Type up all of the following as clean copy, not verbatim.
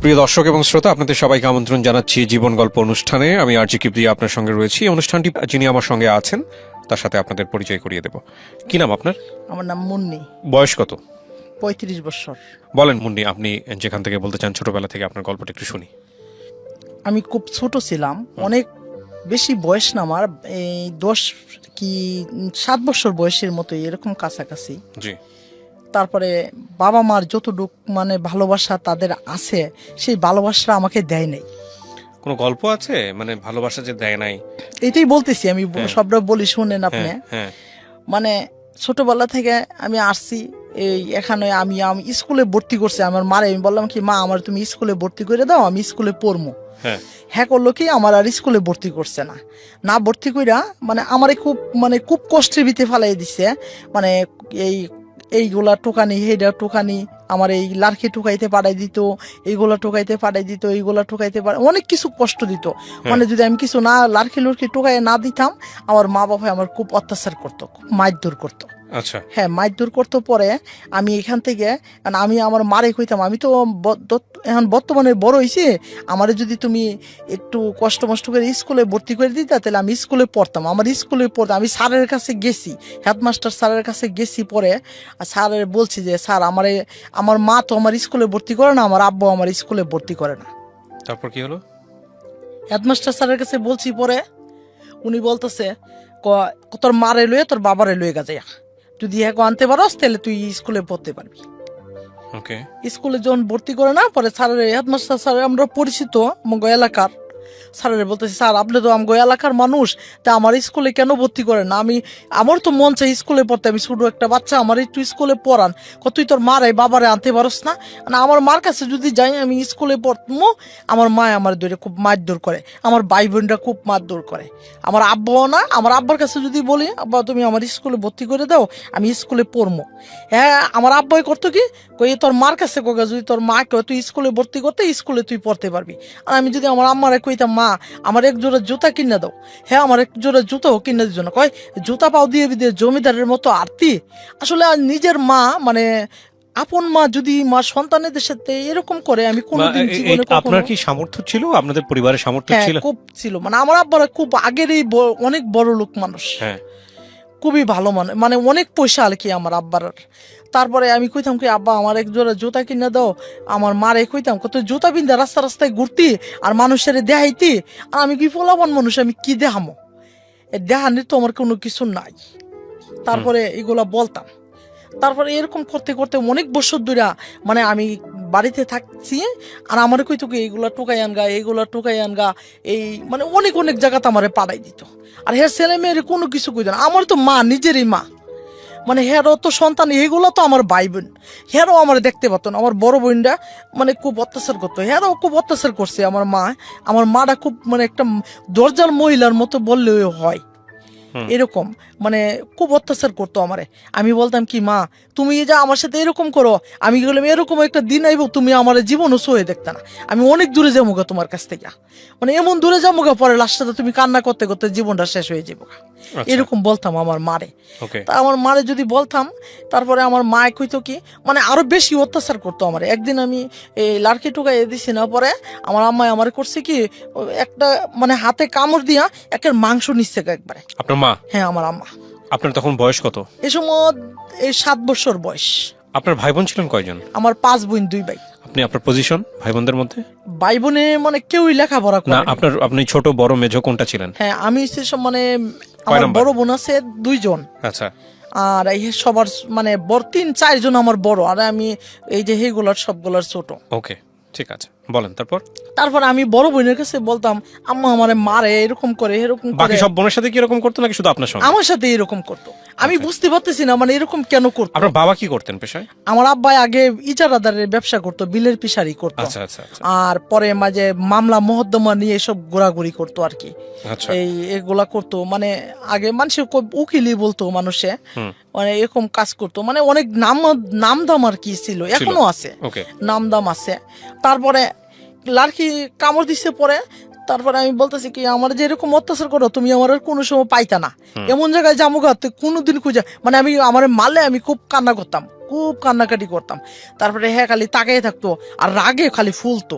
প্রিয় দর্শক এবং শ্রোতা, আপনাদের সবাইকে আমন্ত্রণ জানাচ্ছি জীবন গল্প অনুষ্ঠানে। আমি আরজি কিবরিয়া আপনার সঙ্গে রয়েছি। এই অনুষ্ঠানটি যিনি আমার সঙ্গে আছেন তার সাথে আপনাদের পরিচয় করিয়ে দেব। কি নাম আপনার? আমার নাম মুন্নি। বয়স কত? 35 বছর। বলেন মুন্নি, আপনি যেখান থেকে বলতে চান, ছোটবেলা থেকে আপনার গল্পটা একটু শুনি। আমি খুব ছোট ছিলাম, অনেক বেশি বয়স না আমার, এই 7 বছর বয়সের মতো, এরকম কাছাকাছি। জি। তারপরে বাবা মার যতটুক মানে ভালোবাসা তাদের আছে, সেই ভালোবাসা আমাকে দেয় নাই। কোনো গল্প আছে মানে ভালোবাসা যে দেয় নাই? এটাই বলতেছি আমি, সবটা বলি শুনেন আপনি। হ্যাঁ। মানে ছোটবেলা থেকে আমি আসছি এই এখানে, আমি স্কুলে ভর্তি করছি আমার মারে। আমি বললাম কি, মা আমার তুমি স্কুলে ভর্তি করে দাও, আমি স্কুলে পড়বো। হ্যাঁ করলো কি, আমার আর স্কুলে ভর্তি করছে না ভর্তি কইরা মানে আমারে খুব কষ্টের ভিতরে ফেলাই দিছে। মানে এইগুলা টোকানি, হেডা টোকানি, আমার এই লার্কি টোকাইতে পাঠাই দিত, এইগুলা টোকাইতে পাঠাই দিত, এইগুলা টোকাইতে পাঠাই, অনেক কিছু কষ্ট দিত। মানে যদি আমি কিছু না লার্কি লুর্কি টোকাই না দিতাম, আমার মা বাবা আমার খুব অত্যাচার করতো, খুব মারধর করতো। আচ্ছা। হ্যাঁ, মারধর করতো। পরে আমি এখান থেকে আমি আমার মারে কইতাম, আমি তো এখন বর্তমানে বড় হয়েছি, আমারে যদি তুমি একটু কষ্ট মষ্ট করে স্কুলে ভর্তি করে দিতা, তাহলে আমি স্কুলে পড়তাম। আমার স্কুলে পড়তাম, আমি স্যারের কাছে গেছি, হেডমাস্টার স্যারের কাছে গেছি। পরে স্যারের বলছি যে, স্যার আমার মা তো আমার স্কুলে ভর্তি করে না, আমার আব্বু আমার স্কুলে ভর্তি করে না। তারপর কি হলো? হেডমাস্টার স্যারের কাছে বলছি, পরে উনি বলতেছে, তোর মারে লয়ে তোর বাবারে লয়ে গেছে, যদি এখন আনতে পারস তাহলে তুই স্কুলে পড়তে পারবি। ওকে। স্কুলে যখন ভর্তি করে না, পরে স্যারের, হেডমাস্টার স্যার আমরা পরিচিত আমগো এলাকার, স্যারের বলতেছি, স্যার আপনি তো আমগো এলাকার মানুষ, তা আমার স্কুলে কেন ভর্তি করেন না? আমার তো মন চাই স্কুলে পড়তে, আমি ছোট একটা বাচ্চা, আমার একটু স্কুলে পড়ান। তুই তোর মারে বাবারে আনতে পারস না? আমার মার কাছে যদি যাই আমি স্কুলে পড়বো, আমার মা আমার ধরে খুব মারধর করে, আমার ভাই বোনরা খুব মারধর করে। আমার আব্বাও না, আমার আব্বার কাছে যদি বলি, আব্বা তুমি আমার স্কুলে ভর্তি করে দাও, আমি স্কুলে পড়বো। হ্যাঁ, আমার আব্বাই করতো কি, কই তোর মার কাছে কোকা, যদি তোর মা কেউ তুই স্কুলে ভর্তি করতে, স্কুলে তুই পড়তে পারবি। আর আমি যদি আমার আম্মারে কইতাম, মা আমার এক জোড়া জুতা কিনে দাও, হ্যাঁ আমার এক জোড়া জুতাও কিনে দিত না, কয় জুতা পাও দিয়ে দিয়ে জমিদারের মতো আরতি। আসলে নিজের মা মানে আপন মা যদি মা সন্তানেদের সাথে এরকম করে, আমি কোনোদিন জীবনে কখনো। আপনার কি সামর্থ্য ছিল? আপনাদের পরিবারের সামর্থ্য ছিল? খুব ছিল। মানে আমার আব্বারা খুব আগেরই অনেক বড় লোক মানুষ, খুবই ভালো মানে অনেক পয়সা আর কি আমার আব্বার। তারপরে আমি কইতাম কি, আব্বা আমার এক জোড়া জুতা কিনে দাও। আমার মারে কইতাম, কত জুতা পিন্ধা রাস্তায় ঘুরতি আর মানুষের দেখাইতি। আর আমি কি ফলাবান মানুষ, আমি কি দেখামো? দেখানির তো আমার কোনো কিছু নাই। তারপরে এগুলা বলতাম। তারপরে এরকম করতে করতে অনেক বছর ধরে মানে আমি বাড়িতে থাকছি, আর আমার কইতো কি, এইগুলা টোকাই আনগা, এইগুলা টোকাই আনগা, এই মানে অনেক জায়গাতে আমারে পাঠাই দিত। আর হ্যাঁ ছেলে মেয়ের কোনো কিছু কইতো না। আমার তো মা, নিজেরই মা, মানে হেরও তো সন্তান, এইগুলো তো আমার ভাই বোন, হেরও আমার দেখতে পাতো না। আমার বড় বোনরা মানে খুব অত্যাচার করতো, হেরও খুব অত্যাচার করছে আমার মা। আমার মাটা খুব মানে একটা দরজার মহিলার মতো বললে হয়, এরকম মানে খুব অত্যাচার করতো আমারে। আমি বলতাম কি, মা তুমি যা আমার সাথে এরকম করো, আমি বললাম এরকম একটা দিন আইব তুমি আমার জীবনও সয়ে দেখতে না, আমি অনেক দূরে যাবো গা তোমার কাছ থেকে, মানে এমন দূরে যাবো গা, পরে লাস্টে তুমি কান্না করতে করতে জীবনটা শেষ হয়ে যাবো। এরকম বলতাম আমার মারে। তা আমার মারে যদি বলতাম, তারপরে আমার মা কইতো কি, মানে আরো বেশি অত্যাচার করতো আমার। একদিন আমি এই লাড়কি টুকাই দিছি না, পরে আমার আম্মাই আমার করছে কি, একটা মানে হাতে কামড় দিয়া একের মাংস নিচ্ছে একবারে। আপনার মা? হ্যাঁ, আমার আম্মা। আপনার তখন বয়স কত? এই সময় 7 বছর বয়স। আপনার ভাই বোন ছিলেন কয়জন? আমার 5 বোন 2 ভাই। আপনি আপনার পজিশন ভাই বোনদের মধ্যে? ভাই বোনে মানে কেউই লেখাপড়া করে না। আপনি ছোট বড় মেজো কোনটা ছিলেন? হ্যাঁ, আমি মানে আমার বড় বোন আছে 2 জন। আচ্ছা। আর এই সবার মানে 3-4 জন আমার বড়, আর আমি এই যে হেগুলার সবগুলার ছোট। ওকে, ঠিক আছে, বলেন তারপর আমি বড় বোনের কাছে বলতাম, আম্মা আমারে মারে, এরকম করে এরকম করে। বাকি সব বোনের সাথে কি এরকম করতো নাকি শুধু আপনার সঙ্গে? আমার সাথে এরকম করতো। আমি বুঝতে পারতেছি না মানে এরকম কেন করতো। আপনার বাবা কি করতেন পেশায়? আমার আব্বাই আগে ইজারাদারের ব্যবসা করতো, বিলের পিসারি করতো। আচ্ছা। আর পরে মাঝে মামলা মোকদ্দমা নিয়ে সব ঘোরাঘুরি করতো আর কি। এগুলা করতো, মানে আগে মানুষের উকিলই বলতো মানুষে, মানে এরকম কাজ করতো। মানে অনেক নাম দাম আর কি ছিল, এখনো আছে নাম দাম আছে। তারপরে লাড়কি কামড় দিছে, পরে তারপরে আমি বলতেছি কি আমার যে এরকম অত্যাচার করো তুমি আমার আর কোনো সময় পাইতা না, এমন জায়গায় যাবো গা তুই কোনোদিন খুঁজে, মানে আমি আমার মারলে আমি খুব কান্না করতাম, খুব কান্নাকাটি করতাম। তারপরে হ্যাঁ খালি তাকাই থাকতো আর রাগে খালি ফুলতো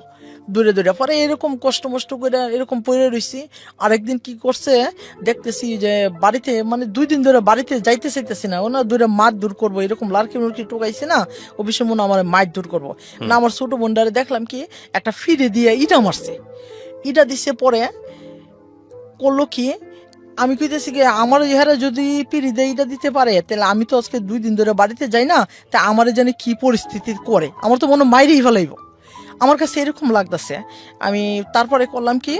দূরে দূরে। পরে এরকম কষ্ট মষ্ট করে এরকম পড়ে রয়েছি। আরেকদিন কি করছে দেখতেছি যে বাড়িতে, মানে 2 দিন ধরে বাড়িতে যাইতে চাইতেছি না, ওনা দূরে মাছ দূর করবো এরকম লাড়কি মুরকি টুকাইছে না, ও বিষয় মনে আমার মাছ দূর করবো না। আমার ছোট বোনটারে দেখলাম কি একটা ফিরে দিয়ে ইটা মারছে, ইটা দিছে। পরে করলো কি আমি কইতেছি কি আমার ইহারা যদি পিড়ি দিয়ে ইটা দিতে পারে তাহলে আমি তো আজকে 2 দিন ধরে বাড়িতে যাই না, তা আমার জানি কি পরিস্থিতি করে, আমার তো মনে মাইরেই ফেলাইব, আমার কাছে এরকম লাগতেছে। আমি তারপরে করলাম কি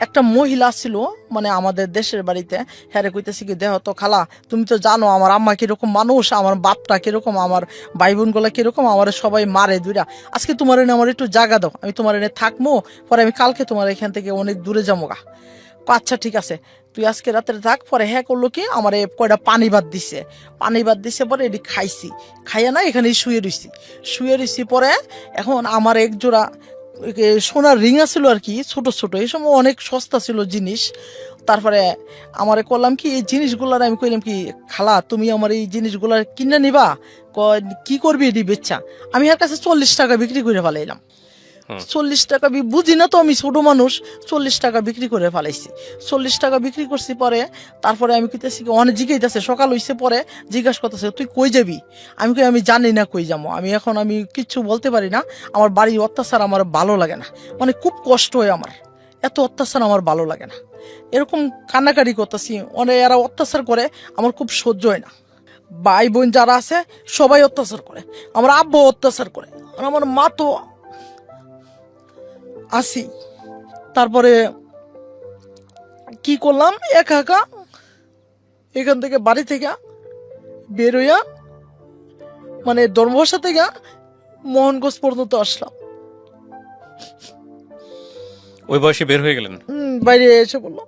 একটা মহিলা ছিল মানে আমাদের দেশের বাড়িতে, হ্যাঁ রে কইতেছি কি দেহ তো খালা তুমি তো জানো আমার আম্মা কিরকম মানুষ, আমার বাপটা কিরকম, আমার ভাই বোন গুলা কিরকম, আমার সবাই মারে দুইরা, আজকে তোমার এনে আমার একটু জায়গা দাও, আমি তোমার এনে থাকবো, পরে আমি কালকে তোমার এখান থেকে অনেক দূরে যাবো গা। আচ্ছা ঠিক আছে তুই আজকে রাত্রে থাক। পরে হ্যাঁ করলো কি আমার কয়টা পানি ভাত দিছে, পানি ভাত দিছে, পরে এটি খাইছি, খাইয়া না এখানে শুয়ে রইছি। পরে এখন আমার এক জোড়া সোনার রিং আছিল আর কি, ছোট ছোট, এই সময় অনেক সস্তা ছিল জিনিস। তারপরে আমারে করলাম কি এই জিনিসগুলার আমি কইলাম কি খালা তুমি আমার এই জিনিসগুলার কিনে নিবা, কি করবি এটি বেচা, আমি এর কাছে 40 টাকা বিক্রি করে ফেলাইলাম। 40 টাকা বুঝি না তো আমি ছোট মানুষ, 40 টাকা বিক্রি করে ফেলাইছি, 40 টাকা বিক্রি করছি। পরে তারপরে আমি কইতেছি অনেক জিজ্ঞাসা, সকাল হইছে পরে জিজ্ঞাসা করতেছে তুই কই যাবি, আমি কই আমি জানি না কই যাবো, আমি এখন আমি কিচ্ছু বলতে পারি না, আমার বাড়ির অত্যাচার আমার ভালো লাগে না, মানে খুব কষ্ট হয় আমার, এত অত্যাচার আমার ভালো লাগে না, এরকম কান্নাকাটি করতেছি, অনেক এরা অত্যাচার করে আমার খুব সহ্য হয় না। ভাই বোন যারা আছে সবাই অত্যাচার করে, আমার আব্বু অত্যাচার করে, আর আমার মা তো আসি। তারপরে কি করলাম একা একা এখান থেকে বাড়ি থেকে বের হইয়া মানে ধর্মবাসা থেকে মোহনগঞ্জ পর্যন্ত আসলাম। ওই বয়সে বের হয়ে গেলেন? বাইরে এসে বললাম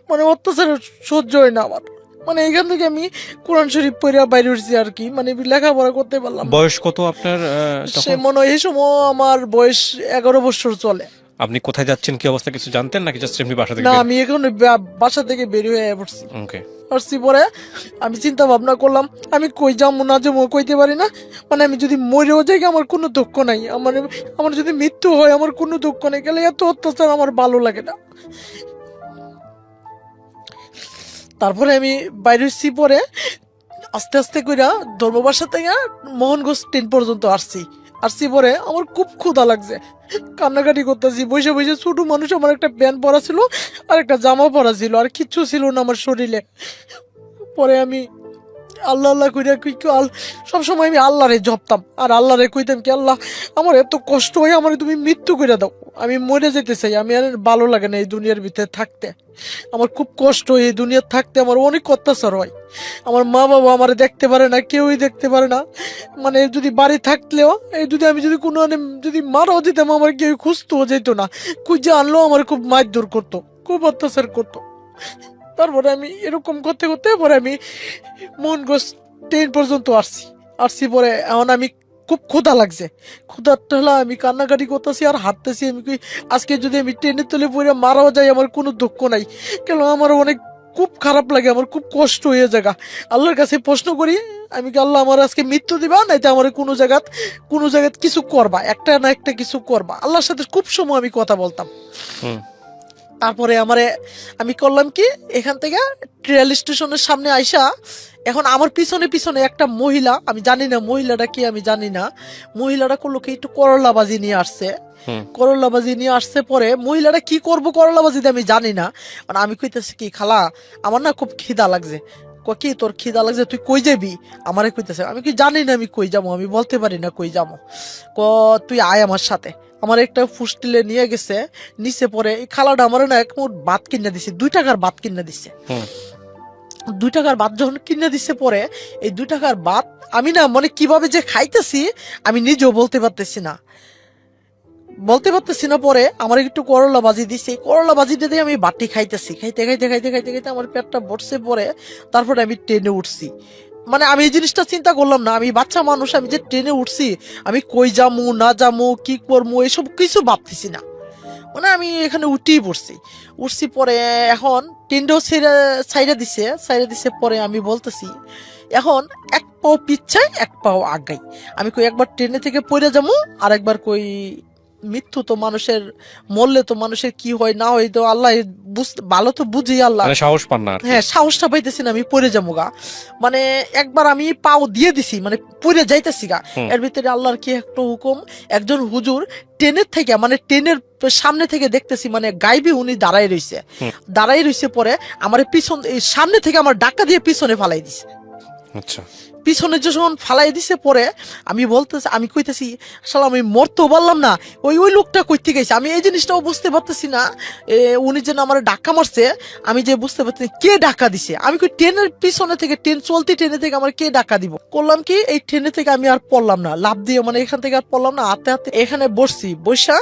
মানে অত্যাচার সহ্য হয় না আমার, মানে এখান থেকে আমি কোরআন শরীফ পড়ে বাইরে উঠছি আর কি, মানে লেখাপড়া করতে পারলাম। বয়স কত আপনার সে মনে হয় এই সময় আমার বয়স 11 বছর চলে। আপনি কোথায় যাচ্ছেন কি অবস্থা কিছু জানতেন নাকি জাস্ট এমনি বাসা থেকে? না আমি এখন বাসা থেকে বের হয়ে পড়ছি। ওকে। আসছি পরে আমি চিন্তা ভাবনা করলাম আমি কই যাবো না যাবো কইতে পারি না, মানে আমি যদি মরেও যাই আমার কোনো দুঃখ নাই, আমার আমার যদি মৃত্যু হয় আমার কোনো দুঃখ নেই, গেলে এত অত্যাচার আমার ভালো লাগে না। তারপরে আমি বাইরে হচ্ছি, পরে আস্তে আস্তে কইরা ধর্মবাসা থেকে মোহনগঞ্জ ট্রেন পর্যন্ত আসছি পরে আমার খুব ক্ষুধা লাগছে, কান্নাকাটি করতেছি বসে বসে, ছোট মানুষ, আমার একটা প্যান্ট পরা ছিল আর একটা জামা পরা ছিল আর কিচ্ছু ছিল না আমার শরীরে। পরে আমি আল্লাহ আল্লাহ কইরা সবসময় আমি আল্লাহরে জপতাম আর আল্লাহরে কইতাম কি আল্লাহ আমার এত কষ্ট হয় আমার তুমি মৃত্যু করে দাও, আমি মরে যেতে চাই, আমি আর ভালো লাগে না এই দুনিয়ার ভিতরে থাকতে, আমার খুব কষ্ট হয় এই দুনিয়ার থাকতে, আমার অনেক অত্যাচার হয়, আমার মা বাবা আমার দেখতে পারে না, কেউই দেখতে পারে না, মানে যদি বাড়ি থাকলেও এই যদি আমি যদি কোনো যদি মারাও দিতাম আমার কেউ খুঁজতেও যেত না, খুঁজে আনলেও আমার খুব মারধর করতো, খুব অত্যাচার করতো। তারপরে আমি এরকম করতে করতে পরে আমি মোহনগঞ্জ ট্রেন পর্যন্ত আসছি পরে এখন আমি খুব ক্ষুধা লাগছে, ক্ষুধার্ত হলো আমি কান্নাকাটি করতেছি আর হাঁটতেছি, আমি আজকে যদি আমি ট্রেনের তলে পড়ে মারাও যাই আমার কোনো দুঃখ নাই, কেন আমার অনেক খুব খারাপ লাগে, আমার খুব কষ্ট হয়ে জায়গা, আল্লাহর কাছে প্রশ্ন করি আমি কি আল্লাহ আমার আজকে মৃত্যু দিবা নাই তো আমার কোনো জায়গাত কিছু করবা, একটা না একটা কিছু করবা, আল্লাহর সাথে খুব সময় আমি কথা বলতাম। তারপরে আমি করলাম কি এখান থেকে রেল স্টেশনের সামনে আইসা, এখন আমার পিছনে পিছনে একটা মহিলা, আমি জানি না মহিলাটা কি, আমি জানি না মহিলাটা করলো কি একটু করলাবাজি নিয়ে আসছে, করলাবাজি নিয়ে আসছে। পরে মহিলাটা কি করবো করলাবাজিতে আমি জানি না, মানে আমি কইতেছি কি খালা আমার না খুব খিদা লাগছে, কি তোর খিদা লাগছে তুই কই যাবি, আমারে কইতেছে, আমি কি জানি না আমি কই যাবো, আমি বলতে পারি না কই যাবো, তুই আয় আমার সাথে, আমার একটা ফুসটিলে নিয়ে গেছে নিচে। পরে এই খালাটা আমার না এক মুঠ ভাত কিনে দিছে, 2 টাকার ভাত কিনে দিচ্ছে, 2 টাকার ভাত যখন কিনে দিচ্ছে, পরে এই 2 টাকার ভাত আমি না মানে কিভাবে যে খাইতেছি আমি নিজেও বলতে পারতেছি না। পরে আমার একটু করলা বাজি দিছে, করলা বাজিটা দিয়ে আমি বাটি খাইতেছি, খাইতে খাইতে খাইতে খাইতে খাইতে আমার পেটটা ভরছে। পরে তারপরে আমি ট্রেনে উঠছি, মানে আমি এই জিনিসটা চিন্তা করলাম না, আমি বাচ্চা মানুষ, আমি যে ট্রেনে উঠছি আমি কই যামু না যামু কি করবো এসব কিছু ভাবতেছি না, মানে আমি এখানে উঠেই উঠছি পরে এখন টেন্ডও সাইডে দিছে পরে আমি বলতেছি এখন এক পাও পিছাই এক পাও আগাই, আমি কই একবার ট্রেনে থেকে পড়ে যাবো আর একবার কই মৃত্যু তো মানুষের, মরলে তো মানুষের কি হয় না হয় তো আল্লাহ ভালো তো বুঝি আল্লাহ, মানে সাহস পান না আর কি। হ্যাঁ সাহসটা পাইতেছি না, আমি পড়ে যাবো গা, মানে একবার আমি পাও দিয়ে দিছি মানে পড়ে যাইতেছি গা, এর ভিতরে আল্লাহর কি একটা হুকুম, একজন হুজুর ট্রেনের থেকে মানে ট্রেনের সামনে থেকে দেখতেছি মানে গাইবি উনি দাঁড়াই রইছে পরে আমার পিছন সামনে থেকে আমার ডাক্কা দিয়ে পিছনে ফালাই দিছে। আচ্ছা, পিছনে যখন ফালাই দিছে পরে আমি কইতেছি আসলে আমি মরতেও পারলাম না, ওই লোকটা কইতে গেছে, আমি এই জিনিসটাও বুঝতে পারতেছি না, উনি যেন আমার ডাক্কা মারছে আমি যে বুঝতে পারতেছি কে ডাক্কা দিছে, আমি কই ট্রেনের পিছনে থেকে চলতি ট্রেনে থেকে আমার কে ডাক্কা দিব, করলাম কি এই ট্রেনে থেকে আমি আর পড়লাম না, লাফ দিয়ে মানে এখান থেকে আর পড়লাম না, হাতে হাতে এখানে বসা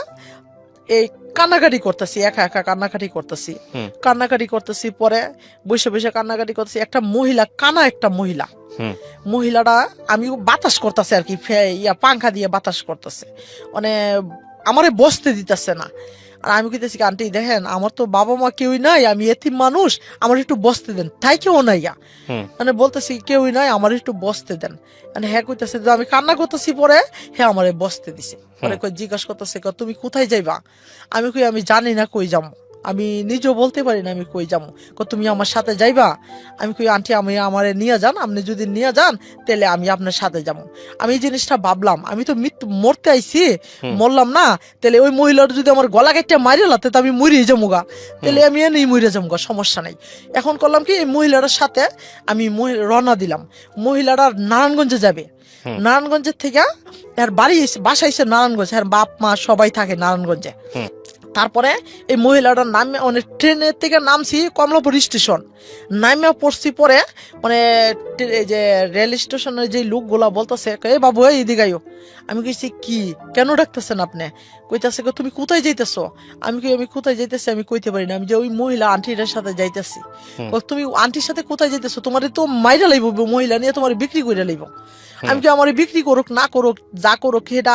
এই কান্নাকাটি করতেছি, একা একা কান্নাকাটি করতেছি পরে বসে কান্নাকাটি করতেছি, একটা মহিলাটা আমি বাতাস করতেছে আর কি, পাংখা দিয়ে বাতাস করতেছে, মানে আমারে বসতে দিতেছে না, আর আমি কইতেছি আন্টি দেখেন আমার তো বাবা মা কেউই নাই, আমি এতিম মানুষ, আমার একটু বসতে দেন, তাই কেউ নাই, মানে বলতেছি কেউই নাই আমার একটু বসতে দেন, মানে হ্যাঁ কইতেছে আমি কান্না করতেছি পরে হ্যাঁ আমারে বসতে দিছে, পরে জিজ্ঞাসা করতেছে তুমি কোথায় যাইবা, আমি কই আমি জানি না কই যাবো, আমি নিজেও বলতে পারি না আমি কই যাবো, তুমি আমার সাথে যাইবা, আমি কই আন্টি আমি আমারে নিয়ে যান, আপনি যদি নিয়ে যান তাহলে আমি আপনার সাথে যাবো, আমি এই জিনিসটা ভাবলাম আমি তো মরতে আইছি, মরলাম না, তাহলে ওই মহিলাটা যদি আমার গলা কেটে মারিয়ে লাতে তো আমি মরিয়ে যাবো গা, তাহলে আমি এনেই মরে যাবো গা, সমস্যা নাই। এখন করলাম কি এই মহিলাটার সাথে আমি রওনা দিলাম, মহিলাটা নারায়ণগঞ্জে যাবে, নারায়ণগঞ্জের থেকে এর বাসা এসে নারায়ণগঞ্জ, এর বাপ মা সবাই থাকে নারায়ণগঞ্জে। তারপরে এই মহিলাটার নামে মানে ট্রেনের থেকে নামছি কমলাপুর স্টেশন, নামে পড়ছি পরে মানে এই যে রেল স্টেশনের যে লোকগুলা বলতেছে এ বাবু এইদিকে আইও, আমি কইছি কি কেন ডাকতেছেন আপনি, কইতাছে তুমি কোথায় যাইতেছো, আমি কোথায় যাইতেছি আমি কইতে পারি না, আমি যে ওই মহিলা আন্টিটার সাথে যাইতেছি, তুমি আন্টির সাথে কোথায় যাইতেছো, তোমার তো মাইরা লাইব মহিলা নিয়ে, তোমার বিক্রি করে লাইব, আমি কি আমার বিক্রি করুক না করুক যা করুক সেটা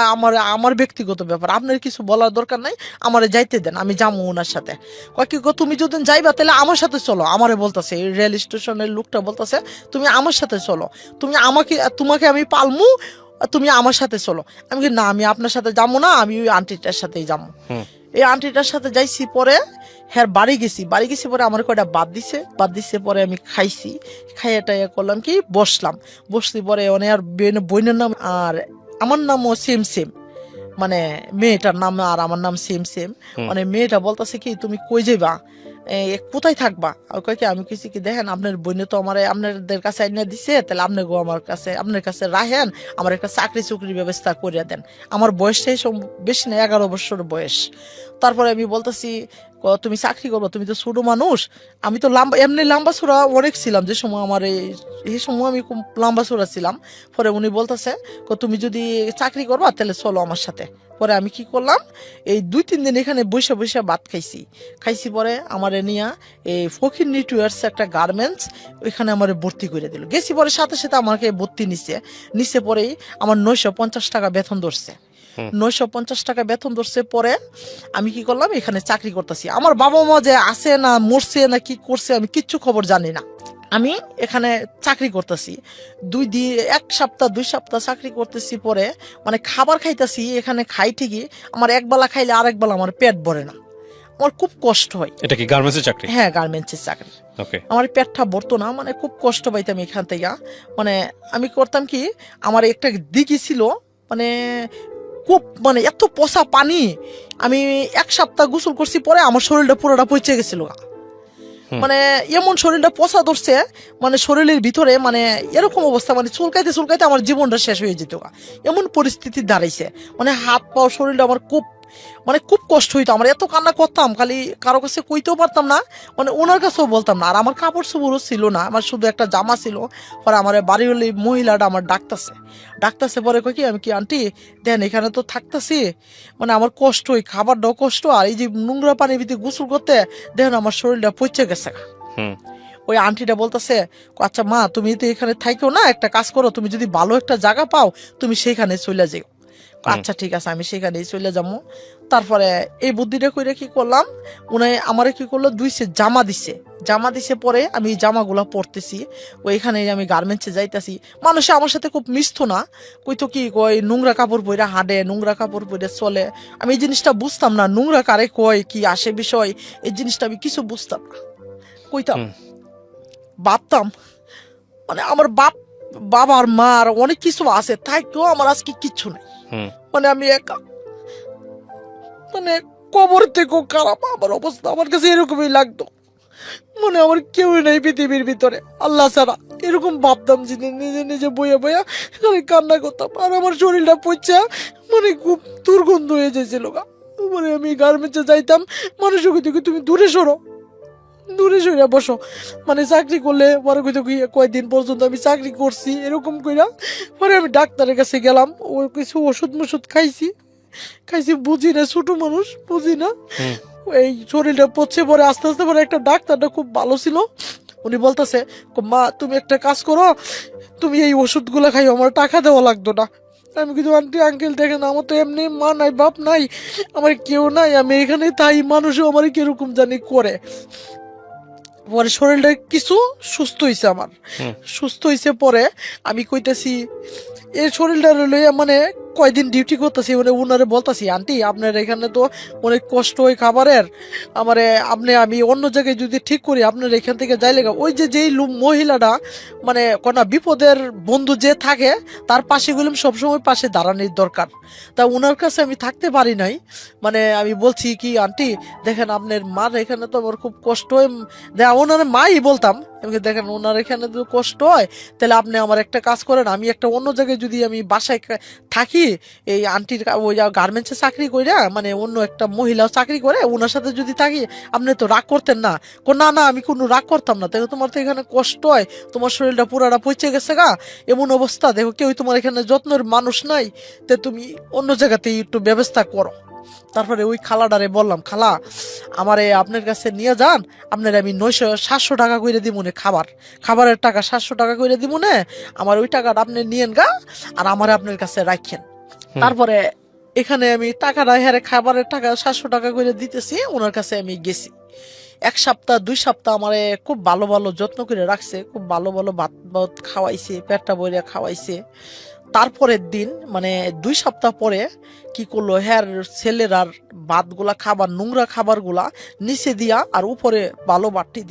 আমার ব্যক্তিগত ব্যাপার, আপনার কিছু বলার দরকার নাই, আমারে যাইতে দেন আমি যাবো ওনার সাথে, তুমি যদি যাইবা তাহলে আমার সাথে চলো, আমারে বলতেছে রেল স্টেশনের লোকটা বলতেছে তুমি আমার সাথে চলো, তোমাকে আমি পালমু, তুমি আমার সাথে চলো, আমি না আমি আপনার সাথে যাবো না, আমি ওই আন্টিটার সাথেই যাবো, এই আন্টিটার সাথে যাইছি পরে হ্যাঁ বাড়ি গেছি পরে আমার কয়টা বাদ দিছে পরে আমি খাইছি, খাইয়া টাইয়া করলাম কি বসছি পরে আর বোনের নাম আর আমার নামও সেম, মানে মেয়েটার নাম আর আমার নাম সেম, মানে মেয়েটা বলতেছে কি তুমি কই যাইবা, কোথায় থাকবা, আমি কইছি কি দেখেন আপনার বোনে তো আমার আপনাদের কাছে আইনা দিছে, তাহলে আপনার কাছে রাখেন, আমার একটা চাকরির ব্যবস্থা করিয়া দেন, আমার বয়সটাই বেশি না 11 বছর বয়স। তারপরে আমি বলতেছি তুমি চাকরি করবো, তুমি তো ছোট মানুষ, আমি তো এমনি লম্বা চূড়া অনেক ছিলাম, যে সময় আমার এই সময় আমি খুব লম্বা চূড়া ছিলাম, পরে উনি বলতেছে তুমি যদি চাকরি করবা তাহলে চলো আমার সাথে, পরে আমি কি করলাম এই 2-3 দিন এখানে বসে ভাত খাইছি পরে আমার নিয়া এই ফকির নেটওয়ার্কস একটা গার্মেন্টস ওইখানে আমার ভর্তি করে দিল, গেছি পরে সাথে আমাকে ভর্তি নিচে পরেই আমার 950 টাকা বেতন ধরছে, 950 টাকা বেতন ধরছে, পরে আমি কি করলাম এখানে চাকরি করতেছি, আমার বাবা মা যে আছে না মরছে না কি করছে আমি কিচ্ছু খবর জানি না, আমি এখানে চাকরি করতেছি 2 সপ্তাহ চাকরি করতেছি, পরে মানে খাবার খাইতেছি এখানে খাই ঠিকই, আমার একবেলা খাইলে আরেক বেলা আমার পেট ভরে না, আমার খুব কষ্ট হয়। এটা কি গার্মেন্টসের চাকরি? হ্যাঁ গার্মেন্টসের চাকরি। আমার পেটটা ভরতো না, মানে খুব কষ্ট পাইতাম এখান থেকে, মানে আমি করতাম কি আমার একটা দিঘি ছিল, মানে খুব মানে এত পচা পানি, আমি 1 সপ্তাহ গোসল করছি পরে আমার শরীরটা পুরোটা পচে গেছিল, মানে এমন শরীরটা পচা ধরছে, মানে শরীরের ভিতরে মানে এরকম অবস্থা, মানে চুলকাইতে আমার জীবনটা শেষ হয়ে যেত, এমন পরিস্থিতি দাঁড়াইছে, মানে হাত পা শরীরটা আমার খুব কষ্ট হইতো, আমার এত কান্না করতাম, খালি কারো কাছে কইতেও পারতাম না, মানে ওনার কাছেও বলতাম না, আর আমার কাপড় চোপড়ও ছিল না, আমার শুধু একটা জামা ছিল, পরে আমার বাড়ি হলে মহিলাটা আমার ডাকতেছে পরে কই কি আমি কি আন্টি দেন এখানে তো থাকতেছি, মানে আমার কষ্ট ওই খাবারটাও কষ্ট, আর এই যে নোংরা পানির ভিতরে গোসল করতে দেখেন আমার শরীরটা পচে গেছে। ওই আন্টিটা বলতেছে আচ্ছা মা তুমি তো এখানে থাইকো না, একটা কাজ করো, তুমি যদি ভালো একটা জায়গা পাও তুমি সেইখানে চলে যাও, আচ্ছা ঠিক আছে আমি সেখানেই চলে যাবো। তারপরে এই বুদ্ধিটা কইরা কি করলাম, উনি আমারে কি করলো 2 সেট জামা দিছে পরে আমি এই জামাগুলা পরতেছি, ওইখানে আমি গার্মেন্টসে যাইতাছি। মানুষ আমার সাথে খুব মিশতো না, কইতো কি কয় নোংরা কাপড় পরে হাঁটে, নোংরা কাপড় পরে চলে। আমি এই জিনিসটা বুঝতাম না, নোংরা কারে কয় কি আসে বিষয়, এই জিনিসটা আমি কিছু বুঝতাম না। কইতাম ভাবতাম মানে আমার বাবার মার অনেক কিছু আছে, তাই কেউ আমার আজকে কিচ্ছু নাই, মানে আমি একা, মানে কবর থেকেও খারাপ আমার অবস্থা, আমার কাছে এরকমই লাগতো, মানে আমার কেউ নেই পৃথিবীর ভিতরে আল্লাহ ছাড়া, এরকম ভাবতাম যে নিজে নিজে বইয়া বইয়া আমি কান্না করতাম। আর আমার শরীরটা পচা মানে খুব দুর্গন্ধ হয়ে যাইছিল গা। মানে আমি গার্মেন্টসে যাইতাম, মানুষ কইতো কি তুমি দূরে সরো, দূরে সরে বসো, মানে চাকরি করলে পরে কইতো কি কয়েকদিন পর্যন্ত আমি চাকরি করছি এরকম কইরা। পরে আমি ডাক্তারের কাছে গেলাম, ও কিছু ওষুধ মষুধ খাইছি, বুঝি না, ছোট মানুষ বুঝি না, এই শরীরটা পচে পরে আস্তে আস্তে পরে একটা ডাক্তারটা খুব ভালো ছিল, উনি বলতেছে মা তুমি একটা কাজ করো, তুমি এই ওষুধগুলো খাই, আমার টাকা দেওয়া লাগতো না। আমি কিন্তু আন্টি আঙ্কেল দেখেন আমার তো এমনি মা নাই বাপ নাই, আমার কেউ নাই, আমি এখানে তাই মানুষও আমার কিরকম জানি করে। পরে শরীরটা কিছু সুস্থ হয়েছে আমার, সুস্থ হয়েছে পরে আমি কইতেছি এই শরীরটা লইয়া মানে কয়দিন ডিউটি করতেছি, মানে উনারে বলতেছি আন্টি আপনার এখানে তো অনেক কষ্ট হয় খাবারের, আমারে আমি অন্য জায়গায় যদি ঠিক করি আপনার এখান থেকে যাই লেগা, ওই যে যেই মহিলাটা মানে কোনা বিপদের বন্ধু যে থাকে তার পাশে গেলাম সবসময় পাশে দাঁড়ানোর দরকার, তা উনার কাছে আমি থাকতে পারি নাই। মানে আমি বলছি কি আন্টি দেখেন আপনার মার এখানে তো আমার খুব কষ্ট হয়, ওনার মাই বলতাম দেখেন ওনার এখানে তো কষ্ট হয়, তাহলে আপনি আমার একটা কাজ করেন, আমি একটা অন্য জায়গায় যদি আমি বাসায় থাকি, এই আন্টির ওই গার্মেন্টসে চাকরি করে মানে অন্য একটা মহিলাও চাকরি করে ওনার সাথে যদি থাকি আপনি তো রাগ করতেন না। না না আমি কোনো রাগ করতাম না, দেখো তোমার তো এখানে কষ্ট হয়, তোমার শরীরটা পুরাটা পচে গেছে গা, এমন অবস্থা, দেখো কেউ তোমার এখানে যত্নের মানুষ নাই, তে তুমি অন্য জায়গাতেই একটু ব্যবস্থা করো। তারপরে ওই খালাডারে বললাম খালা আমারে আপনার কাছে নিয়ে যান, আপনার আমি 700 টাকা করে দিব না, খাবারের টাকা 700 টাকা করে দিব না, আমার ওই টাকাটা আপনি নিয়েন গা, আর আমারে আপনার কাছে রাখেন। তারপরে এখানে আমি টাকাটা হেরে খাবারের টাকা 700 টাকা করে দিতেছি, ওনার কাছে আমি গেছি। 1 সপ্তাহ 2 সপ্তাহ আমারে খুব ভালো ভালো যত্ন করে রাখছে, খুব ভালো ভালো ভাত খাওয়াইছে, পেটটা বইরা খাওয়াইছে। তারপরের দিন মানে 2 সপ্তাহ পরে কি করলো, হ্যার ছেলের আর ভাতগুলা খাবার নোংরা খাবারগুলা নিচে দিয়া আর উপরে ভালো বাটি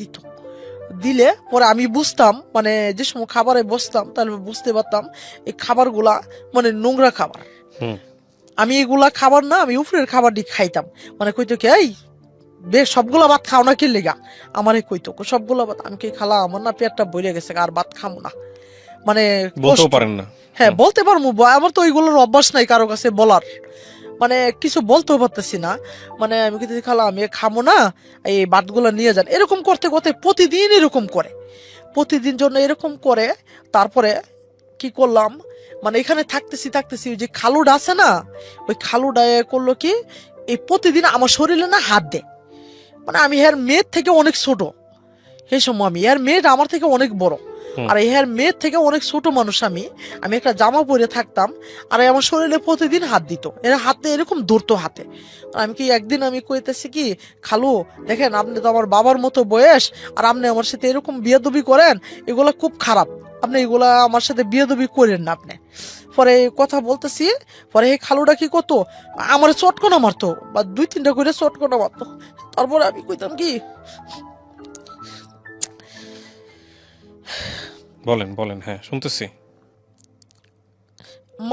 দিলে পরে আমি বুঝতাম, মানে যে সময় খাবারে বসতাম তাহলে বুঝতে পারতাম এই খাবারগুলা মানে নোংরা খাবার, আমি এগুলা খাবার না, আমি উপরের খাবারটি খাইতাম। মানে কইতো কি এই বেশ সবগুলা ভাত খাও না কি লেগা, আমারে কইতো সবগুলা ভাত, আমি কি খালা আমার না পেটটা বইরে গেছে আর ভাত খামো না, মানে বলতেও পারেন না। হ্যাঁ বলতে পারবো, আমার তো ওইগুলোর অভ্যাস নাই কারো কাছে বলার, মানে কিছু বলতেও পারতেছি না। মানে আমি কিন্তু খালা আমি খামো না, এই ভাতগুলা নিয়ে যান, এরকম করতে করতে প্রতিদিন এরকম করে, প্রতিদিন জন্য এরকম করে। তারপরে কি করলাম, মানে এখানে থাকতেছি ওই যে খালুডা আছে না, ওই খালুডা করলো কি এই প্রতিদিন আমার শরীরে না হাত দেয়, মানে আমি এর মেয়ের থেকে অনেক ছোট, সেই সময় আমি এর মেয়েটা আমার থেকে অনেক বড়, আর এর মেয়ের থেকে অনেক ছোট মানুষ, আমি একটা জামা পরে থাকতাম, আর আমার শরীরে প্রতিদিন হাত দিত, এর হাতে এরকম ধরতো হাতে। আমি কি একদিন আমি কইতেছি কি খালু দেখেন আপনি তো আমার বাবার মতো বয়স, আর আপনি আমার সাথে এরকম বিয়াদবি করেন, এগুলা খুব খারাপ, আপনি এগুলা আমার সাথে বিয়াদবি করেন না আপনি। পরে কথা বলতেছি, পরে এই খালুটা কি করতো আমার চটকনা মারতো, বা 2-3টা করে চটকনা মারতো। তারপরে আমি কইতাম কি বলেন হ্যাঁ শুনতেছি।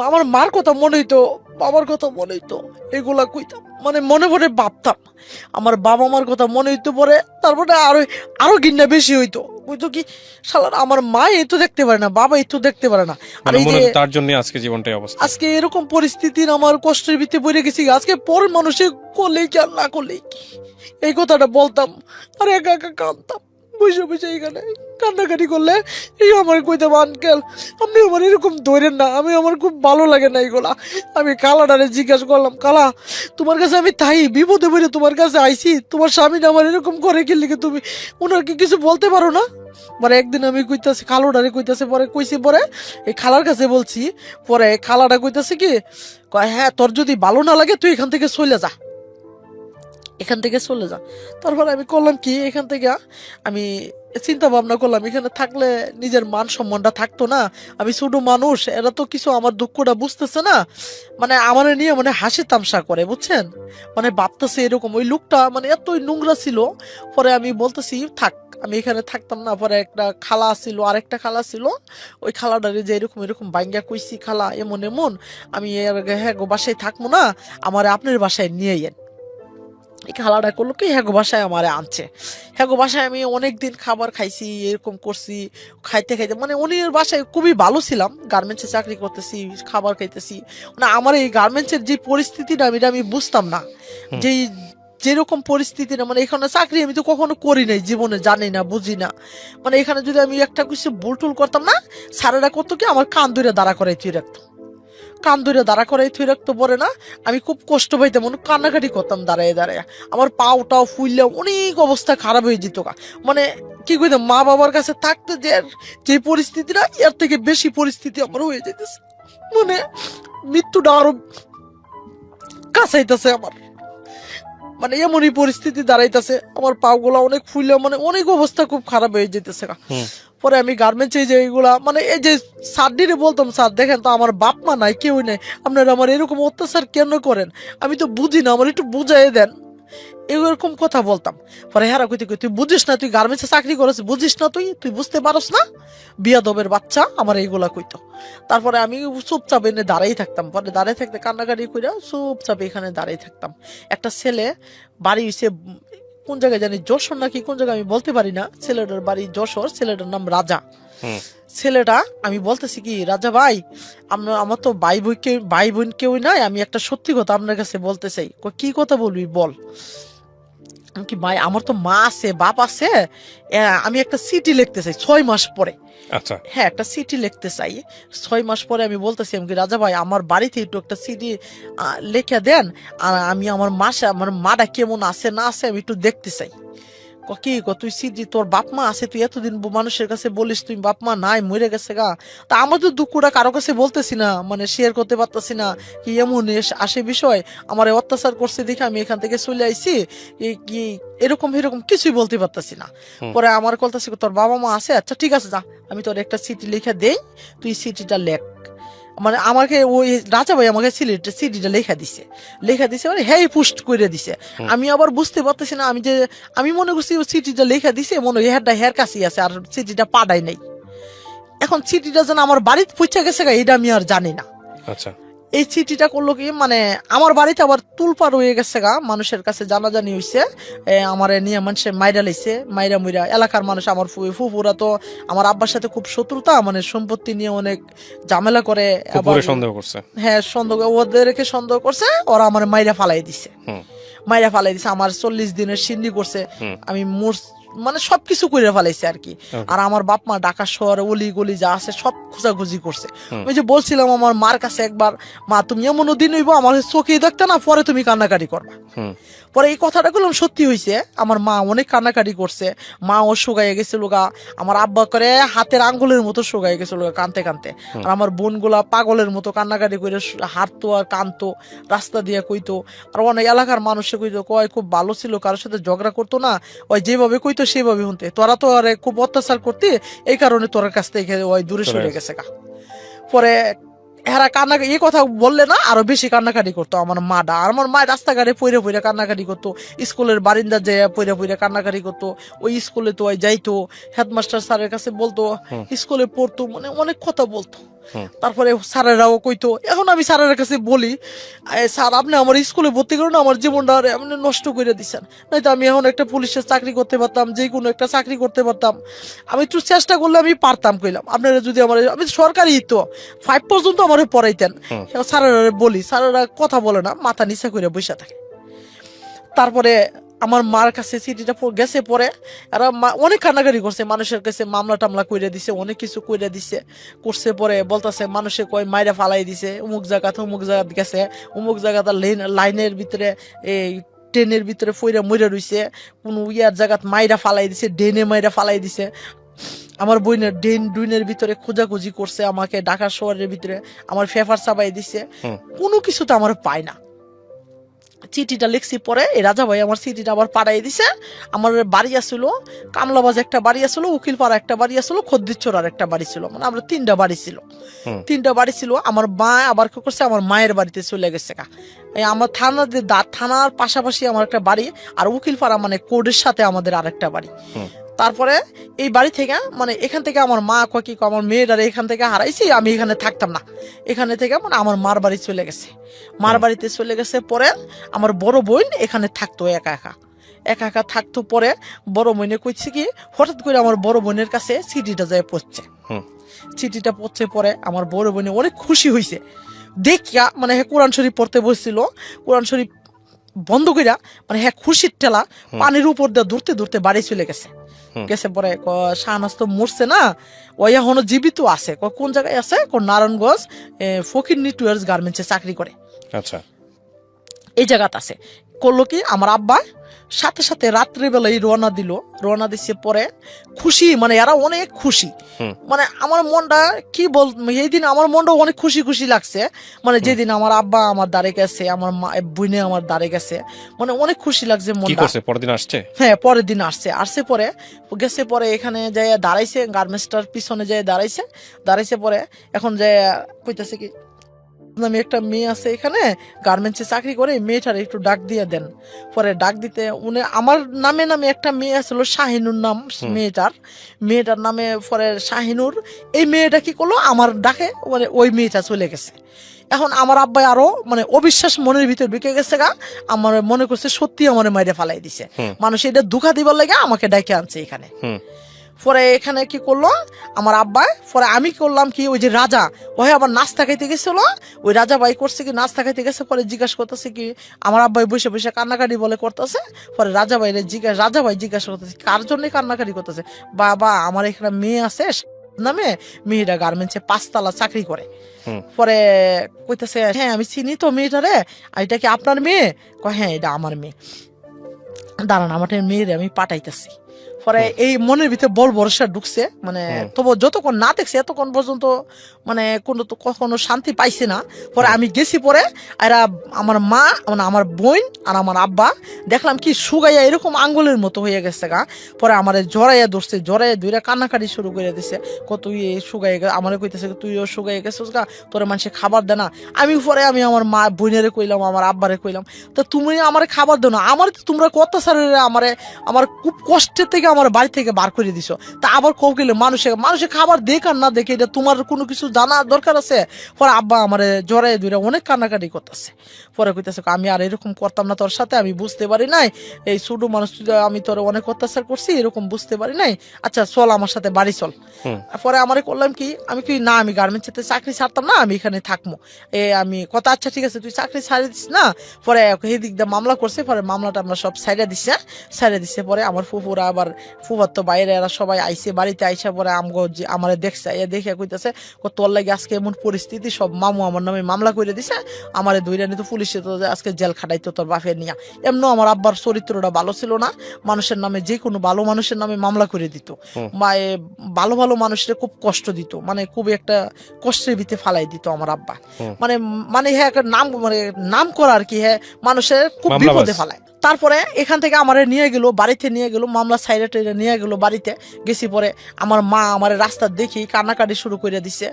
আমার মার কথা মনে হইতো, বাবার কথা মনে হইতো, এগুলা কইতাম, মানে মনে মনে ভাবতাম আমার বাবা মার কথা মনে হইতো। পরে তারপরে আরো ঘৃণা বেশি হইতো, বুঝতো কি শালার আমার মা এই তো দেখতে পারে না, বাবা এই তো দেখতে পারে না, আর এই যে তার জন্য আজকে জীবনটাই অবস্থা, আজকে এরকম পরিস্থিতির আমার কষ্টের ভিতরে পড়ে গেছি। আজকে পর মানুষে করলেই কি আর না করলেই কি, এই কথাটা বলতাম আর একা একা কাঁদতাম, বসে এখানে কান্নাকাটি করলে এই আমার কইতাম আঙ্কেল আপনি আমার এরকম ধরেন না, আমার খুব ভালো লাগে না এগুলা। আমি কালাডারে জিজ্ঞাসা করলাম কালা তোমার কাছে আমি তাই বিপদে পড়ে তোমার কাছে আইছি, তোমার স্বামী আমার এরকম করে কি লিখে তুমি ওনাকে কিছু বলতে পারো না? পরে একদিন আমি কইতাছি খালোডারে কইতাছে, পরে কইছি, পরে এই খালার কাছে বলছি, পরে খালাটা কইতাছে কি কয় হ্যাঁ তোর যদি ভালো না লাগে তুই এখান থেকে চলে যা, এখান থেকে চলে যা। তারপরে আমি করলাম কি, এখান থেকে আমি চিন্তা ভাবনা করলাম এখানে থাকলে নিজের মান সম্মানটা থাকতো না, আমি ছোট মানুষ, এরা তো কিছু আমার দুঃখটা বুঝতেছে না, মানে আমার নিয়ে মানে হাসি তামসা করে বুঝছেন, মানে ভাবতেছে এরকম। ওই লোকটা মানে এতই নোংরা ছিল। পরে আমি বলতেছি থাক, আমি এখানে থাকতাম না। পরে একটা খালা ছিল, আরেকটা খালা ছিল, ওই খালাটারে যে এরকম এরকম বাইঙ্গা কইছি, খালা এমন এমন, আমি হ্যাঁ গো বাসায় থাকবো না, আমার আপনার বাসায় নিয়ে যান। এই খালাটা করলো কি, হ্যাগো বাসায় আমারে আনছে। হ্যাগো বাসায় আমি অনেকদিন খাবার খাইছি, এরকম করছি, খাইতে খাইতে মানে উনির বাসায় খুবই ভালো ছিলাম, গার্মেন্টসে চাকরি করতেছি, খাবার খাইতেছি, মানে আমার এই গার্মেন্টসের যে পরিস্থিতিটা এটা আমি বুঝতাম না, যেই যেরকম পরিস্থিতি না, মানে এখানে চাকরি আমি তো কখনো করি নাই জীবনে, জানি না বুঝি না, মানে এখানে যদি আমি একটা কিছু ভুল টুল করতাম না, স্যারেরা করতো কি আমার কান ধরে দাঁড়া করাই তুই রাখতো, কান ধরে দাঁড়া করাই থুই রাখতে পারে না, আমি খুব কষ্ট পাইতাম, অনেক কান্নাকাটি করতাম দাঁড়ায় দাঁড়ায়, আমার পাও টাও ফুললে অনেক অবস্থা খারাপ হয়ে যেত গা। মানে কি কইতাম, মা বাবার কাছে থাকতে যে যে পরিস্থিতিটা, এর থেকে বেশি পরিস্থিতি আমার হয়ে যেতেছে, মানে মৃত্যুটা আরো কাছাইতেছে আমার, মানে এমনই পরিস্থিতি দাঁড়াইতেছে, আমার পাও গুলা অনেক ফুললে মানে অনেক অবস্থা খুব খারাপ হয়ে যেতেছে গা। পরে আমি গার্মেন্টসে যে এইগুলা মানে এই যে স্যারডিরে বলতাম, স্যার দেখেন তো আমার বাপ মা নাই, কেউ নেই, আপনারা আমার এরকম অত্যাচার কেন করেন, আমি তো বুঝি না, আমার একটু বুঝাই দেন, এরকম কথা বলতাম। পরে হেরা কইতে কই তুই বুঝিস না, তুই গার্মেন্টসে চাকরি করেছিস, বুঝিস না, তুই বুঝতে পারস না, বিয়াদবের বাচ্চা, আমার এইগুলা কইতো। তারপরে আমি চুপচাপ এনে দাঁড়াই থাকতাম, পরে দাঁড়াই থাকতে কান্নাকাটি কইরা চুপচাপ এখানে দাঁড়াই থাকতাম। একটা ছেলে বাড়ি হইছে কোন জায়গায় জানি, যশোর নাকি কোন জায়গায় আমি বলতে পারি না, ছেলেটার বাড়ি যশোর, ছেলেটার নাম রাজা। ছেলেটা আমি বলতেছি কি, রাজা ভাই আমার তো ভাই বোন কেউ নাই, আমি একটা সত্যি কথা আপনার কাছে বলতে চাই। কি কথা বলবি বল। কি ভাই, আমার তো মা আছে বাপ আছে, আমি একটা চিঠি লিখতে চাই 6 মাস পরে। আচ্ছা, হ্যাঁ একটা চিঠি লিখতে চাই 6 মাস পরে। আমি বলতেছি আমি কি, রাজা ভাই আমার বাড়িতে একটু একটা চিঠি লিখে দেন, আর আমি আমার মাটা কেমন আছে না আছে আমি একটু দেখতে চাই। কি তুই সিদ্ধি তোর বাপ মা আছে, তুই এতদিন মানুষের কাছে বলিস তুই বাপ মা নাই, মরে গেছে গা, তা আমার তো দুঃখটা কারো কাছে বলতেছি না, মানে শেয়ার করতে পারতেছি না, কি এমন আসে বিষয়, আমার অত্যাচার করছে দেখে আমি এখান থেকে চলে আইছি, কি এরকম এরকম কিছুই বলতে পারতেছি না। পরে আমার বলতেছি তোর বাবা মা আছে, আচ্ছা ঠিক আছে যা, আমি তোর একটা চিঠি লিখে দেই, তুই চিঠিটা লেখ। মানে আমাকে ওই রাজা ভাই আমাকে সিডিটা লেখা দিছে মানে হ্যাঁ পুষ্ট করে দিছে। আমি আবার বুঝতে পারতেছি না, আমি মনে করছি ও সিটিটা লেখা দিছে, মনে হয় হের কাছেই আছে, আর সিটিটা পাঠাই নাই। এখন সিটিটা যেন আমার বাড়িতে পৌঁছে গেছে এটা আমি আর জানি না। আচ্ছা, এই চিঠিটা করলো কি, মানে আমার বাড়িতে আবার তুলপার হয়ে গেছে গা, মানুষের কাছে জানাজানি হইছে, আমার নিয়ে মানুষের মাইরা লাইছে, মাইরা মুইরা এলাকার মানুষ, আমার ফুফুরা তো আমার আব্বার সাথে খুব শত্রুতা, মানে সম্পত্তি নিয়ে অনেক ঝামেলা করে, আবার সন্দেহ করছে। হ্যাঁ ওদেরকে সন্দেহ করছে, ওরা আমার মাইরা ফালাই দিছে, আমার 40 দিনের সিন্ডি করছে, আমি মানে সবকিছু করে ফেলাইছে আর কি। আর আমার বাপ মা ঢাকা শহরে অলি গলি যা আছে সব খোঁজাখুঁজি করছে। ওই যে বলছিলাম আমার মার কাছে একবার, মা তুমি এমনও দিন হইব আমার চোখে দেখতে না, পরে তুমি কান্নাকাটি করবা। পরে এই কথাটা বললাম সত্যি হয়েছে, আমার মা অনেক কান্নাকাটি করছে, মা ও শুকাইয়ে গেছিল গা, আমার আব্বা করে হাতের আঙ্গুলের মতো শুকাইয়ে গেছিল গা কানতে কানতে, আর আমার বোন গুলা পাগলের মতো কান্নাকাটি করে হাঁটতো আর কানতো, রাস্তা দিয়ে কইতো, আর অনেক এলাকার মানুষে কইতো কয় খুব ভালো ছিল, কারোর সাথে ঝগড়া করতো না, ওই যেভাবে কইতো সেভাবে শুনতে, তোরা তো আরে খুব অত্যাচার করতে, এই কারণে তোর কাছ থেকে ওই দূরে সরে গেছে গা। পরে এরা এই কথা বললে না আরো বেশি কান্নাকাটি করতো আমার মাটা, আর আমার মা রাস্তাঘাটে পইরে পইরে কান্নাকাটি করতো, স্কুলের বারিন্দা যে পইরে পইরে কান্নাকাটি করতো, ওই স্কুলে তো ওই যাইতো, হেডমাস্টার স্যারের কাছে বলতো, স্কুলে পড়তো, মানে অনেক কথা বলতো। তারপরে স্যারেরাও কইতো, এখন আমি স্যারের কাছে বলি, স্যার আপনি আমার স্কুলে ভর্তি করুন, আমার জীবনটা আপনি নষ্ট করে দিচ্ছেন, নয়তো আমি এখন একটা পুলিশের চাকরি করতে পারতাম, যে কোনো একটা চাকরি করতে পারতাম, আমি একটু চেষ্টা করলে আমি পারতাম, কইলাম আপনারা যদি আমার, আমি সরকারি তো 5 পর্যন্ত আমার পড়াইতেন। স্যারেরা বলি, স্যারেরা কথা বলে না, মাথা নিচা করে বসে থাকে। তারপরে আমার মার কাছে চিঠিটা গেছে, পরে এরা অনেক কান্নাকাটি করছে, মানুষের কাছে মামলা টামলা কইরা দিছে, অনেক কিছু কইরা দিছে করছে। পরে বলতেছে মানুষে কয় মাইরা ফালাই দিছে, অমুক জায়গা গেছে, অমুক জায়গাতে লাইনের ভিতরে এই ট্রেনের ভিতরে ফইরা মইরা রইছে, কোন ইয়ার জায়গাত মাইরা ফালাই দিছে, ডেনে মাইরা ফালাই দিছে। আমার বোনের ডুইনের ভিতরে খোঁজাখুঁজি করছে, আমাকে ঢাকা শহরের ভিতরে আমার ফেফার চাপাই দিছে, কোনো কিছু তো আমার পাই না। চিঠিটা লিখছি পরে এই রাজা ভাই আমার চিঠিটা আবার পাঠাই দিছে। আমার বাড়ি আসছিল কামলাবাজ একটা বাড়ি আসছিল, উকিলপাড়া একটা বাড়ি আসছিল, খদ্দিরচোরার একটা বাড়ি ছিল, মানে আমরা তিনটা বাড়ি ছিল। আমার মা আবার কি করছে, আমার মায়ের বাড়িতে চলে গেছে এই আমার থানার পাশাপাশি আমার একটা বাড়ি, আর উকিলপাড়া মানে কোর্টের সাথে আমাদের আরেকটা বাড়ি। তারপরে এই বাড়ি থেকে মানে এখান থেকে আমার মা কি আমার মেয়েটারে এখান থেকে হারাইছি, আমি এখানে থাকতাম না, এখানে থেকে মানে আমার মার বাড়ি চলে গেছে। মার বাড়িতে চলে গেছে পরে আমার বড় বোন এখানে থাকতো একা একা থাকতো। পরে বড় বোনে কইছে কি, হঠাৎ করে আমার বড় বোনের কাছে চিঠিটা যায় পড়ছে। চিঠিটা পড়ছে পরে আমার বড় বোনে অনেক খুশি হয়েছে দেখিয়া, মানে কোরআন শরীফ পড়তে বসছিল, কোরআন শরীফ বন্ধ কইরা মানে খুশির ঠেলা পানির উপর দিয়ে দূরতে বাড়ি চলে গেছে। পরে শাহনাজ তো মরছে না, ওই এখনো জীবিত আছে। কোন জায়গায় আছে? নারায়ণগঞ্জ ফকির টুয়ার্স গার্মেন্টসে চাকরি করে। আচ্ছা, এই জায়গাতে আছে। করলো কি, আমার আব্বা সাথে সাথে রাত্রিবেলায় রওনা দিচ্ছে। পরে খুশি, মানে এরা অনেক খুশি, মানে আমার মনটা কি বল, এই দিন আমার মনটা অনেক খুশি লাগছে। মানে যেদিন আমার আব্বা আমার দ্বারে গেছে, আমার বোনে আমার দ্বারে গেছে, মানে অনেক খুশি লাগছে মনটা। পরের দিন আসছে? হ্যাঁ, পরের দিন আসছে পরে গেছে। পরে এখানে যাই দাঁড়াইছে, গার্মেন্টসটার পিছনে যাই দাঁড়াইছে। পরে এখন যাই কইতাছে কি, আমি একটা মেয়ে আছে এখানে গার্মেন্টসে চাকরি করে, মেয়েটার একটু ডাক দিয়ে দেন। পরে ডাক দিতে উনি আমার নামে একটা মেয়ে আসলো, শাহিনুর নাম মেয়েটার নামে। পরে শাহিনুর এই মেয়েটা কি করলো, আমার ডাকে মানে ওই মেয়েটা চলে গেছে। এখন আমার আব্বাই আরো মানে অবিশ্বাস মনের ভিতর ঢুকে গেছে আমার মনে করছে সত্যি আমার মাইরে ফালাই দিছে, মানুষ এটা ধোঁকা দিবার লাগে আমাকে ডাকে আনছে এখানে। পরে এখানে কি করলো আমার আব্বা, পরে আমি করলাম কি, ওই যে রাজা ওই আবার নাস্তা খাইতে গেছিল, ওই রাজা ভাই করছে কি নাস্তা খাইতে গেছে। পরে জিজ্ঞাসা করতেছে কি, আমার আব্বাই বসে বসে কান্নাকাটি বলে করতেছে। পরে রাজা ভাই জিজ্ঞাসা করতেছে কার জন্য কান্নাকাটি করতেছে। বাবা, আমার এখানে মেয়ে আছে নামে, মেয়েটা গার্মেন্টসে 5 তলা চাকরি করে। পরে কইতেছে, হ্যাঁ আমি চিনি তো মেয়েটারে, এটা কি আপনার মেয়ে? হ্যাঁ এটা আমার মেয়ে, দাঁড়ান আমার মেয়েরে আমি পাঠাইতেছি। পরে এই মনের ভিতরে বল ভরসা ঢুকছে, মানে তবু যতক্ষণ না দেখছে এতক্ষণ পর্যন্ত মানে কখনো শান্তি পাইছে না। পরে আমি গেছি, পরে এরা আমার মা মানে আমার বোন আর আমার আব্বা দেখলাম কি শুকাইয়া এরকম আঙ্গুলের মতো হয়ে গেছে পরে আমার জড়াইয়া ধরে কান্নাকাটি শুরু করে দিছে। তুই শুকাই আমার কইতেছে তুইও শুকাই গেছিস তোরে মানুষে খাবার দে না। আমি আমার মা বোনেরে কইলাম, আমার আব্বারে কইলাম, তো তুমি আমার খাবার দো না, আমার তোমরা কত সারে আমার খুব কষ্টের থেকে আমার বাড়ি থেকে বার করে দিছো। তা আবার কৌ গেলে মানুষে খাবার দেখ আর না দেখে এটা তোমার কোনো কিছু জানার দরকার আছে? পরে আব্বা আমার জড়াই ধরে অনেক কান্নাকাটি করতেছে। পরে কইতেছে আমি আর এরকম করতাম না তোর সাথে, আমি বুঝতে পারি নাই এই ছোট মানুষ, আমি তোর অনেক অত্যাচার করছি এরকম বুঝতে পারি নাই, আচ্ছা চল আমার সাথে বাড়ি চল। পরে আমারে করলাম কি, আমি কি না আমি গার্মেন্টসে চাকরি ছাড়তাম না, আমি এখানে থাকবো। আমি কথা আচ্ছা ঠিক আছে তুই চাকরি ছাড়িয়ে দিস না। পরে এদিক দিয়ে মামলা করছে, পরে মামলাটা আমরা সব ছাইড়া দিচ্ছে। পরে আমার ফুফুরা আবার ফুফার তো বাইরে এরা সবাই আইসে, বাড়িতে আইসা পরে আমার দেখছে, দেখে কইতেছে তোর লাগে আজকে এমন পরিস্থিতি, সব মামু আমার নামে মামলা করে দিছে, আমার ধৈর্য নিত পুলিশে তো আজকে জেল খাটাইতো তোর বাপের নিয়ে। এমন আমার আব্বার চরিত্রটা ভালো ছিল না, মানুষের নামে যে কোনো ভালো মানুষের নামে মামলা করে দিত, বা ভালো মানুষের খুব কষ্ট দিত, মানে খুবই একটা কষ্টের ভিতরে ফালাই দিত আমার আব্বা। মানে হ্যাঁ নাম করা আর কি, হ্যাঁ মানুষের খুব বিপদে ফালায়। তারপরে এখান থেকে আমার বাড়িতে নিয়ে গেল মামলা সাইডে টাইডে নিয়ে গেল বাড়িতে গেছি। পরে আমার মা আমার রাস্তা দেখি কান্নাকাটি শুরু করে দিছে,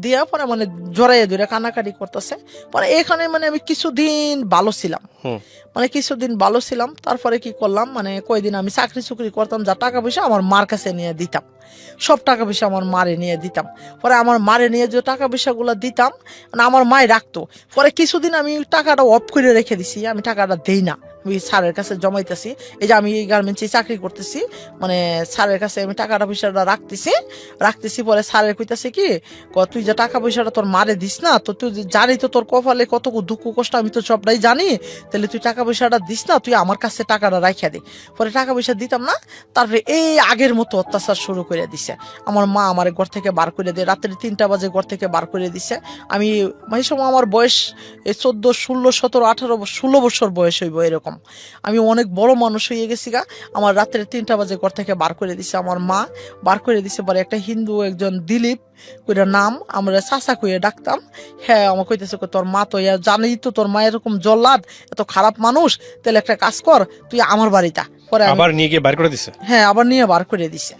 দিয়ে পরে মানে জড়াইয়ে ধরে কান্নাকাটি করতেছে। পরে এখানে মানে আমি কিছুদিন ভালো ছিলাম। তারপরে কি করলাম, মানে কয়দিন আমি চাকরি করতাম, যা টাকা পয়সা আমার মার কাছে নিয়ে দিতাম, সব টাকা পয়সা আমার মারে নিয়ে দিতাম। পরে আমার মারে নিয়ে যে টাকা পয়সা গুলা দিতাম মানে আমার মায় রাখতো। পরে কিছুদিন আমি টাকাটা অফ করে রেখে দিছি, আমি টাকাটা দেই না, আমি স্যারের কাছে জমাইতেছি। এই যে আমি এই গার্মেন্টসে চাকরি করতেছি, মানে স্যারের কাছে আমি টাকাটা পয়সাটা রাখতেছি। পরে স্যারের কইতাছে কি, তুই যে টাকা পয়সাটা তোর মারে দিস না, তো তুই জানি তো তোর কপালে কত দুঃখ কষ্ট, আমি তো সবটাই জানি, তাহলে তুই টাকা পয়সাটা দিস না, তুই আমার কাছে টাকাটা রাখিয়া দে। পরে টাকা পয়সা দিতাম না। তারপরে এই আগের মতো অত্যাচার শুরু করে দিছে। আমার মা আমার ঘর থেকে বার করে দিয়ে রাত্রে 3টা বাজে ঘর থেকে বার করে দিছে। আমি এই সময় আমার বয়স 14, 16, 17, 18, 16 বছর বয়স হইব এরকম। এরকম। আমি অনেক বড় মানুষ হয়ে গেছি গা, আমার রাত্রে 3টা বাজে ঘর থেকে বার করে দিছে আমার মা, বার করে দিছে পরে একটা হিন্দু একজন দিলীপ কইরা নাম, আমরা চাচা কইয়ে ডাকতাম। হ্যাঁ আমার কইতেছে তোর মা তো জানি তো তোর মা এরকম জল্লাদ, এত খারাপ মানুষ, তাহলে একটা কাজ কর তুই আমার বাড়িটা। পরে আবার নিয়ে গিয়ে বার করে দিছে? হ্যাঁ আবার নিয়ে বার করে দিছে।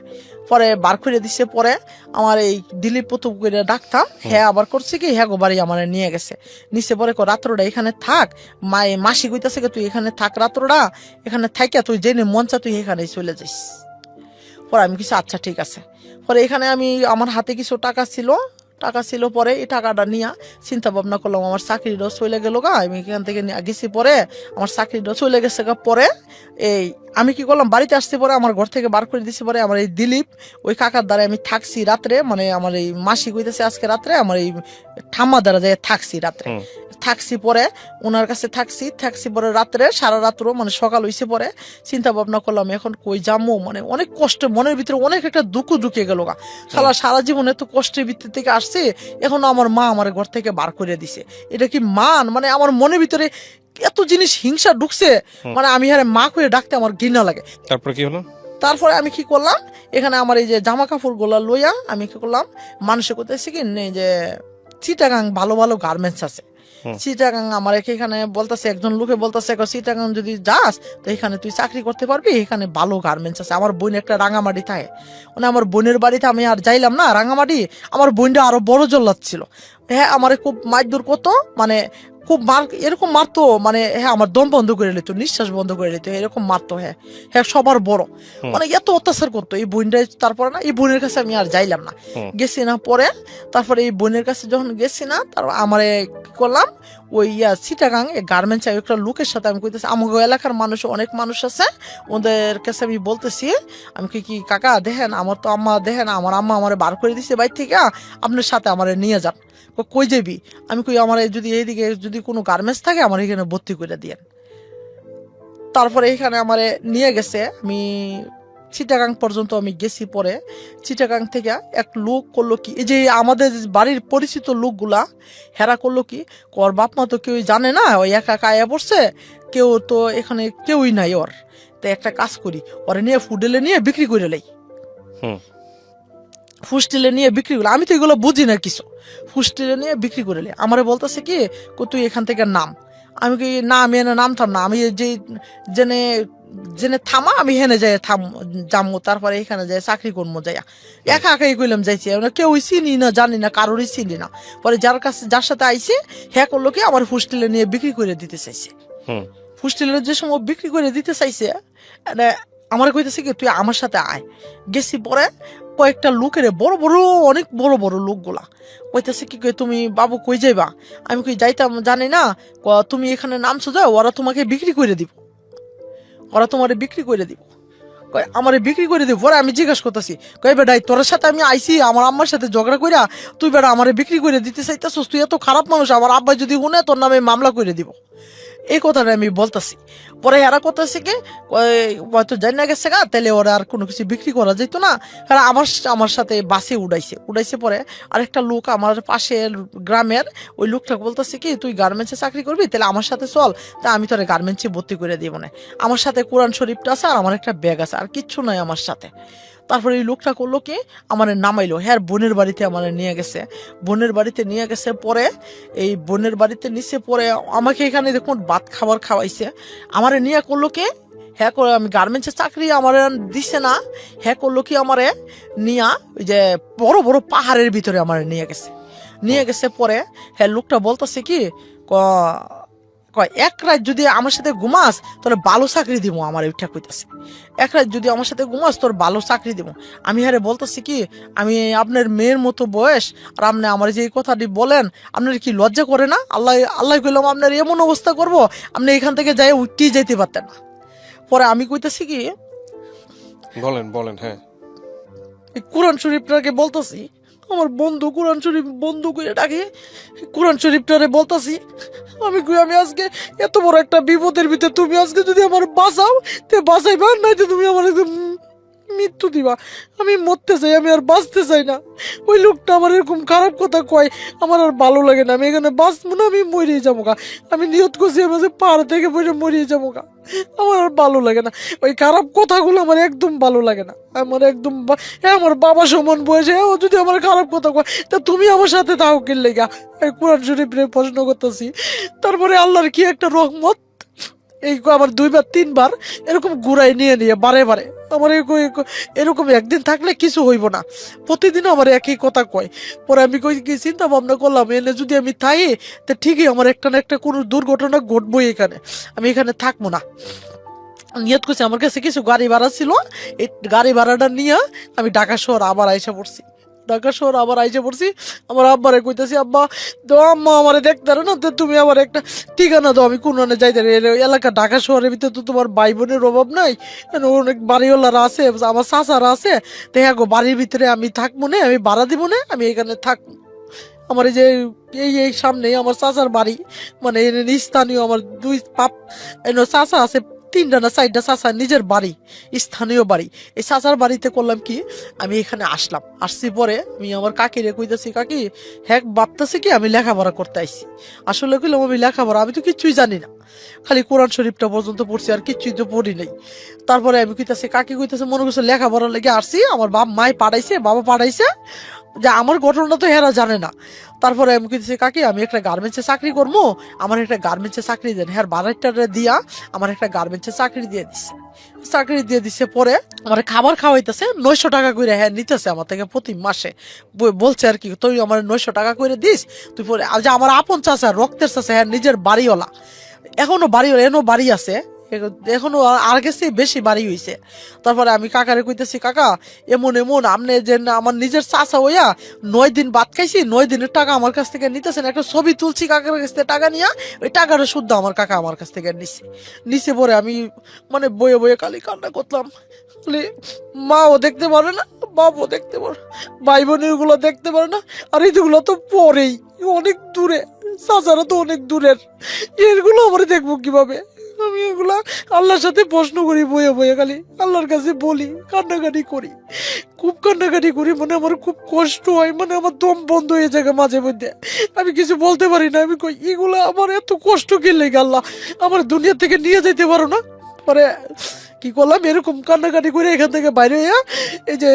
পরে বার করে দিছে, পরে আমার এই দিলীপ প্রথম করে ডাকতাম, হ্যাঁ আবার করছে কি, হ্যাঁ গো বাড়ি আমার নিয়ে গেছে নিচে। পরে রাত্রটা এখানে থাক, মাসি কইতাছে তুই এখানে থাক রাত্রটা, এখানে থাকিয়া তুই জেনে মন চা তুই এখানে চলে যাইস। পরে আমি কিছু আচ্ছা ঠিক আছে। পরে এখানে আমি আমার হাতে কিছু টাকা ছিল, পরে এই টাকাটা নিয়ে চিন্তা ভাবনা করলাম আমার চাকরিটাও চলে গেল গা, আমি এখান থেকে গেছি, পরে আমার চাকরিটাও চলে গেছে গা। পরে এই আমি কি করলাম, বাড়িতে আসতে পরে আমার ঘর থেকে বার করে দিছি। পরে আমার এই দিলীপ ওই কাকার দ্বারা আমি থাকছি রাত্রে, মানে আমার এই মাসি কইতেছে আজকে রাত্রে আমার এই ঠাম্মা দ্বারা যাই থাকছি রাত্রে, থাকছি। পরে ওনার কাছে থাকছি পরে রাত্রে সারা রাত্র মানে সকাল হইছে। পরে চিন্তা ভাবনা করলাম এখন কই যাবো, মানে অনেক কষ্ট, মনের ভিতরে অনেক একটা দুঃখ ঢুকে গেল গা। সারা জীবনে তো কষ্টের ভিতর থেকে আসছে, এখন আমার মা আমার ঘর থেকে বার করে দিছে, এটা কি মান? মানে আমার মনের ভিতরে এত জিনিস হিংসা ঢুকছে, মানে আমি হারে মা করে ডাকতে আমার ঘৃণা লাগে। তারপর কি হলো? তারপরে আমি কি করলাম, এখানে আমার এই যে জামা কাপড় গুলা লইয়া আমি কি করলাম, মানুষে করতেছি কি যে চিটাগাং ভালো ভালো গার্মেন্টস আছে, চিটাগাং আমার এখানে বলতেছে, একজন লোকে বলতেছে চিটাগাং যদি যাস তো এখানে তুই চাকরি করতে পারবি, এখানে ভালো গার্মেন্টস আছে। আমার বোন একটা রাঙামাটি থাকে, মানে আমার বোনের বাড়িতে আমি আর যাইলাম না রাঙামাটি, আমার বোনটা আরো বড় জল্লাদ ছিল। হ্যাঁ আমার খুব মারধর করতো, মানে খুব এরকম মারতো, মানে হ্যাঁ আমার দম বন্ধ করে নিত, নিঃশ্বাস বন্ধ করে নিত, এরকম মারতো। হ্যাঁ হ্যাঁ সবার বড়, মানে এত অত্যাচার করতো এই বোনটাই। তারপরে না এই বোনের কাছে আমি আর যাইলাম না, গেছি না। পরে তারপরে এই বোনের কাছে যখন গেছি না, তারপর আমার কি করলাম, ওই চিটাগাং গার্মেন্টস একটা লোকের সাথে আমি কইতেছি, আমাকে এলাকার মানুষ অনেক মানুষ আছে, ওদের কাছে আমি বলতেছি, আমি কি কাকা দেখেন আমার তো আম্মা, দেখেন আমার আম্মা আমার বার করে দিছে বাইর থেকে, আপনার সাথে আমার নিয়ে যান। কই যাবি? আমি কই আমার যদি এইদিকে যদি কোনো গার্মেন্টস থাকে আমার এখানে ভর্তি করে দিয়েন। তারপরে এখানে আমারে নিয়ে গেছে, আমি চিটাগাং পর্যন্ত আমি গেছি। পরে চিটাগাং থেকে এক লোক করলো কি, এই যে আমাদের বাড়ির পরিচিত লোকগুলা, হেরা করলো কি, ওর বাপ মা তো কেউ জানে না, ওই একা একা আয়া পড়ছে, কেউ তো এখানে কেউই নাই ওর। তো একটা কাজ করি, ওরে নিয়ে ফুডেলে নিয়ে বিক্রি করে লাই, ফুস্টিলে নিয়ে বিক্রি করলে, আমি তো এগুলো বুঝি না কিছু, ফুস্টিলে নিয়ে বিক্রি করে লাই। আমারে বলতেছে কি তুই এখান থেকে নাম, আমি কি না, আমি এনে নামতাম না, আমি যে জেনে থামা আমি হেনে যাই যাবো, তারপরে এখানে যাই চাকরি করবো, যাইয়া একা একাই কইলাম যাইছি, কেউ চিনি না জানি না, কারোরই চিনি না। পরে যার সাথে আইসি হ্যাঁ করলো কি আমার হোস্টেলে নিয়ে বিক্রি করে দিতে চাইছে। হোস্টেলে যে সময় বিক্রি করে দিতে চাইছে, আমার কইতেছে কি তুই আমার সাথে আয়। গেছি, পরে কয়েকটা লোকের অনেক বড় বড় লোকগুলা কইতেছে কি তুমি বাবু কই যাইবা, আমি কই যাইতাম জানি না, তুমি এখানে নামছো যাও, ওরা তোমাকে বিক্রি করে দিব, ওরা তোমার বিক্রি করে দিব, আমার বিক্রি করে দিব। পরে আমি জিজ্ঞাসা করতেছি, কই বেটাই তোর সাথে আমি আইসি আমার আম্মার সাথে ঝগড়া কইরা, তুই বেটা আমার বিক্রি করে দিতে চাইতেছিস, তুই এত খারাপ মানুষ, আমার আব্বা যদি শুনে তোর নামে মামলা করে দিব, এই কথাটা আমি বলতেছি। পরে এরা করতেছে কি হয়তো জানি না গেছে গা, তাহলে ওরা আর কোনো কিছু বিক্রি করা যেত না, কারণ আমার সাথে বাসে উড়াইছে। পরে আরেকটা লোক আমার পাশের গ্রামের, ওই লোকটা বলতেছে কি তুই গার্মেন্টসে চাকরি করবি, তাহলে আমার সাথে চল, তা আমি তোর গার্মেন্টসে ভর্তি করে দিব না। আমার সাথে কোরআন শরীফটা আছে আর আমার একটা ব্যাগ আছে, আর কিচ্ছু নাই আমার সাথে। তারপরে এই লোকটা করলো কি আমার নামাইলো, হ্যাঁ বোনের বাড়িতে আমার নিয়ে গেছে, বোনের বাড়িতে নিয়ে গেছে। পরে এই বোনের বাড়িতে নিচে, পরে আমাকে এখানে দেখুন ভাত খাবার খাওয়াইছে, আমারে নিয়ে করলো কি, হ্যাঁ করে আমি গার্মেন্টসের চাকরি আমার দিছে না, হ্যাঁ করলো কি আমারে নিয়া ওই যে বড় বড় পাহাড়ের ভিতরে আমার নিয়ে গেছে। পরে হ্যাঁ লোকটা বলতেছে কি এক রাত যদি আমার সাথে ঘুমাস তোর ভালো চাকরি দিব, আমার ওইটা কইতাছে, এক রাত যদি আমার সাথে ঘুমাস তোর ভালো চাকরি দিব। আমি হারে বলতেছি কি আমি আপনার মেয়ের মতো বয়স, আর আপনি আমার যে এই কথাটি বলেন, আপনার কি লজ্জা করে না? আল্লাহ কইলাম আপনার এমন অবস্থা করব, আপনি এখান থেকে যাই উঠতেই যেতে পারতেন না। পরে আমি কইতেছি কি বলেন হ্যাঁ, কোরআন শরীফটাকে বলতেছি, আমার বন্ধু কোরআন শরীফ বন্ধু করে ডাকে, কোরআন শরীফটারে বলতেছি, আমি আজকে এত বড় একটা বিপদের ভিতরে, তুমি আজকে যদি আমার বাঁচাও তে বাঁচাইবা, নাই তো তুমি আমার মৃত্যু দিবা, আমি মরতে চাই, আমি আর বাঁচতে চাই না। ওই লোকটা আমার এরকম খারাপ কথা কয়, আমার আর ভালো লাগে না। আমি এখানে বাঁচবো না, আমি মরিয়ে যাবো গা। আমি নিয়ত করছি আমি যে পাহাড় থেকে পড়ে মরিয়ে যাবো গা। আমার আর ভালো লাগে না, ওই খারাপ কথাগুলো আমার একদম ভালো লাগে না। আমার একদম আমার বাবা সমান বয়সে ও যদি আমার খারাপ কথা কয়, তা তুমি আমার সাথে তাও কিনলে গা। আমি কোরআন শরীফে প্রশ্ন করতেছি। তারপরে আল্লাহর কি একটা রহমত, এই আমার 2-3 বার এরকম ঘুরাই নিয়ে নিয়ে বারে বারে আমার এরকম একদিন থাকলে কিছু হইব না, প্রতিদিন আমার একই কথা কয়। পরে আমি কই কি চিন্তা ভাবনা করলাম, এনে যদি আমি থাকি তা ঠিকই আমার একটা না একটা কোনো দুর্ঘটনা ঘটবই এখানে, আমি এখানে থাকবো না। নিয়ত করছি, আমার কাছে কিছু গাড়ি ভাড়া ছিল, এই গাড়ি ভাড়াটা নিয়ে আমি ঢাকা শহর আবার আইসা পড়ছি। ঢাকা শহর আবার আইসা পড়ছি। আমার আব্বারে কইতেছি, আব্বা তো আম্মা আমারে দেখতে পারে না, তো তুমি আমার একটা ঠিকানা দাও, আমি কোন যাইতে এলাকা ঢাকা শহরের ভিতরে তো তোমার ভাই বোনের অভাব নাই, অনেক বাড়িওয়ালারা আছে, আমার চাচারা আছে, তো হ্যাঁ গো বাড়ির ভিতরে আমি থাকবো না, আমি ভাড়া দিব না, আমি এখানে থাকবো। আমার এই যে এই সামনে আমার চাচার বাড়ি, মানে স্থানীয় আমার 2 পাপ চাচা আছে, 3টা না 4টা চাচা নিজের বাড়ি, স্থানীয় বাড়ি। এই চাচার বাড়িতে করলাম কি, আমি এখানে আসছি পরে আমি আমার কাকিরে কইতেছি, কাকি হ্যাঁ ভাবতেছি কি আমি লেখাপড়া করতে আইছি। আসলে কইলাম আমি লেখাপড়া আমি তো কিচ্ছুই জানি না, খালি কোরআন শরীফটা পর্যন্ত পড়ছি, আর কিচ্ছুই তো পড়ি নাই। তারপরে আমি কইতাছি, কাকি কইতাছে মনে করছে লেখাপড়ার লেগে আসছি, আমার মায় পাঠাইছে, বাবা পাঠাইছে, যে আমার ঘটনা তো হেরা জানে না। তারপরে আমি কইতেছি, কাকি আমি একটা গার্মেন্টসে চাকরি করবো, আমার একটা গার্মেন্টসে চাকরি দেন। হ্যাঁ বাড়িটা দিয়া আমার একটা গার্মেন্টসে চাকরি দিয়ে দিচ্ছে, চাকরি দিয়ে দিচ্ছে। পরে আমার খাবার খাওয়াইতেছে 900 টাকা করে, হ্যাঁ নিতেছে আমার থেকে প্রতি মাসে। বলছে আর কি, তুই আমার 900 টাকা করে দিস, তুই পরে যে আমার আপন চাচা, রক্তের চাচা, হ্যাঁ নিজের বাড়িওয়ালা, এখনো বাড়িওয়ালা, এখনো বাড়ি আছে, এখনো আর কাছে বেশি বাড়ি হইছে। তারপরে আমি কাকারে কইতেছি, কাকা এমন এমন আপনি যে আমার নিজের চাচা হইয়া 9 দিন ভাত খাইছি, 9 দিনের টাকা আমার কাছ থেকে নিতেছেন, একটা ছবি তুলছি কাকার কাছ থেকে টাকা নিয়া, ওই টাকাটা শুদ্ধ আমার কাকা আমার কাছ থেকে নিছে। পরে আমি মানে বয়ে বয়ে খালি কান্না করলাম, খালি মাও দেখতে পারে না, বাপও দেখতে পারে, ভাই বোনের গুলো দেখতে পারে না, আর এইগুলো তো পরেই অনেক দূরে, চাচারা তো অনেক দূরের, এগুলো আমার দেখবো কিভাবে? আমি এগুলা আল্লাহর সাথে প্রশ্ন করি, বয়ে বয়ে খালি আল্লাহর কাছে বলি, কান্নাকাটি করি, খুব কান্নাকাটি করি, মানে আমার খুব কষ্ট হয়, মানে আমার দম বন্ধ হয়ে যায় মাঝে মধ্যে, আমি কিছু বলতে পারি না। আমি কই এগুলা আমার এত কষ্ট কি লেগে, আল্লাহ আমার দুনিয়া থেকে নিয়ে যেতে পারো না? পরে কি করলাম, এরকম কান্নাকাটি করে এখান থেকে বাইরে হইয়া, এই যে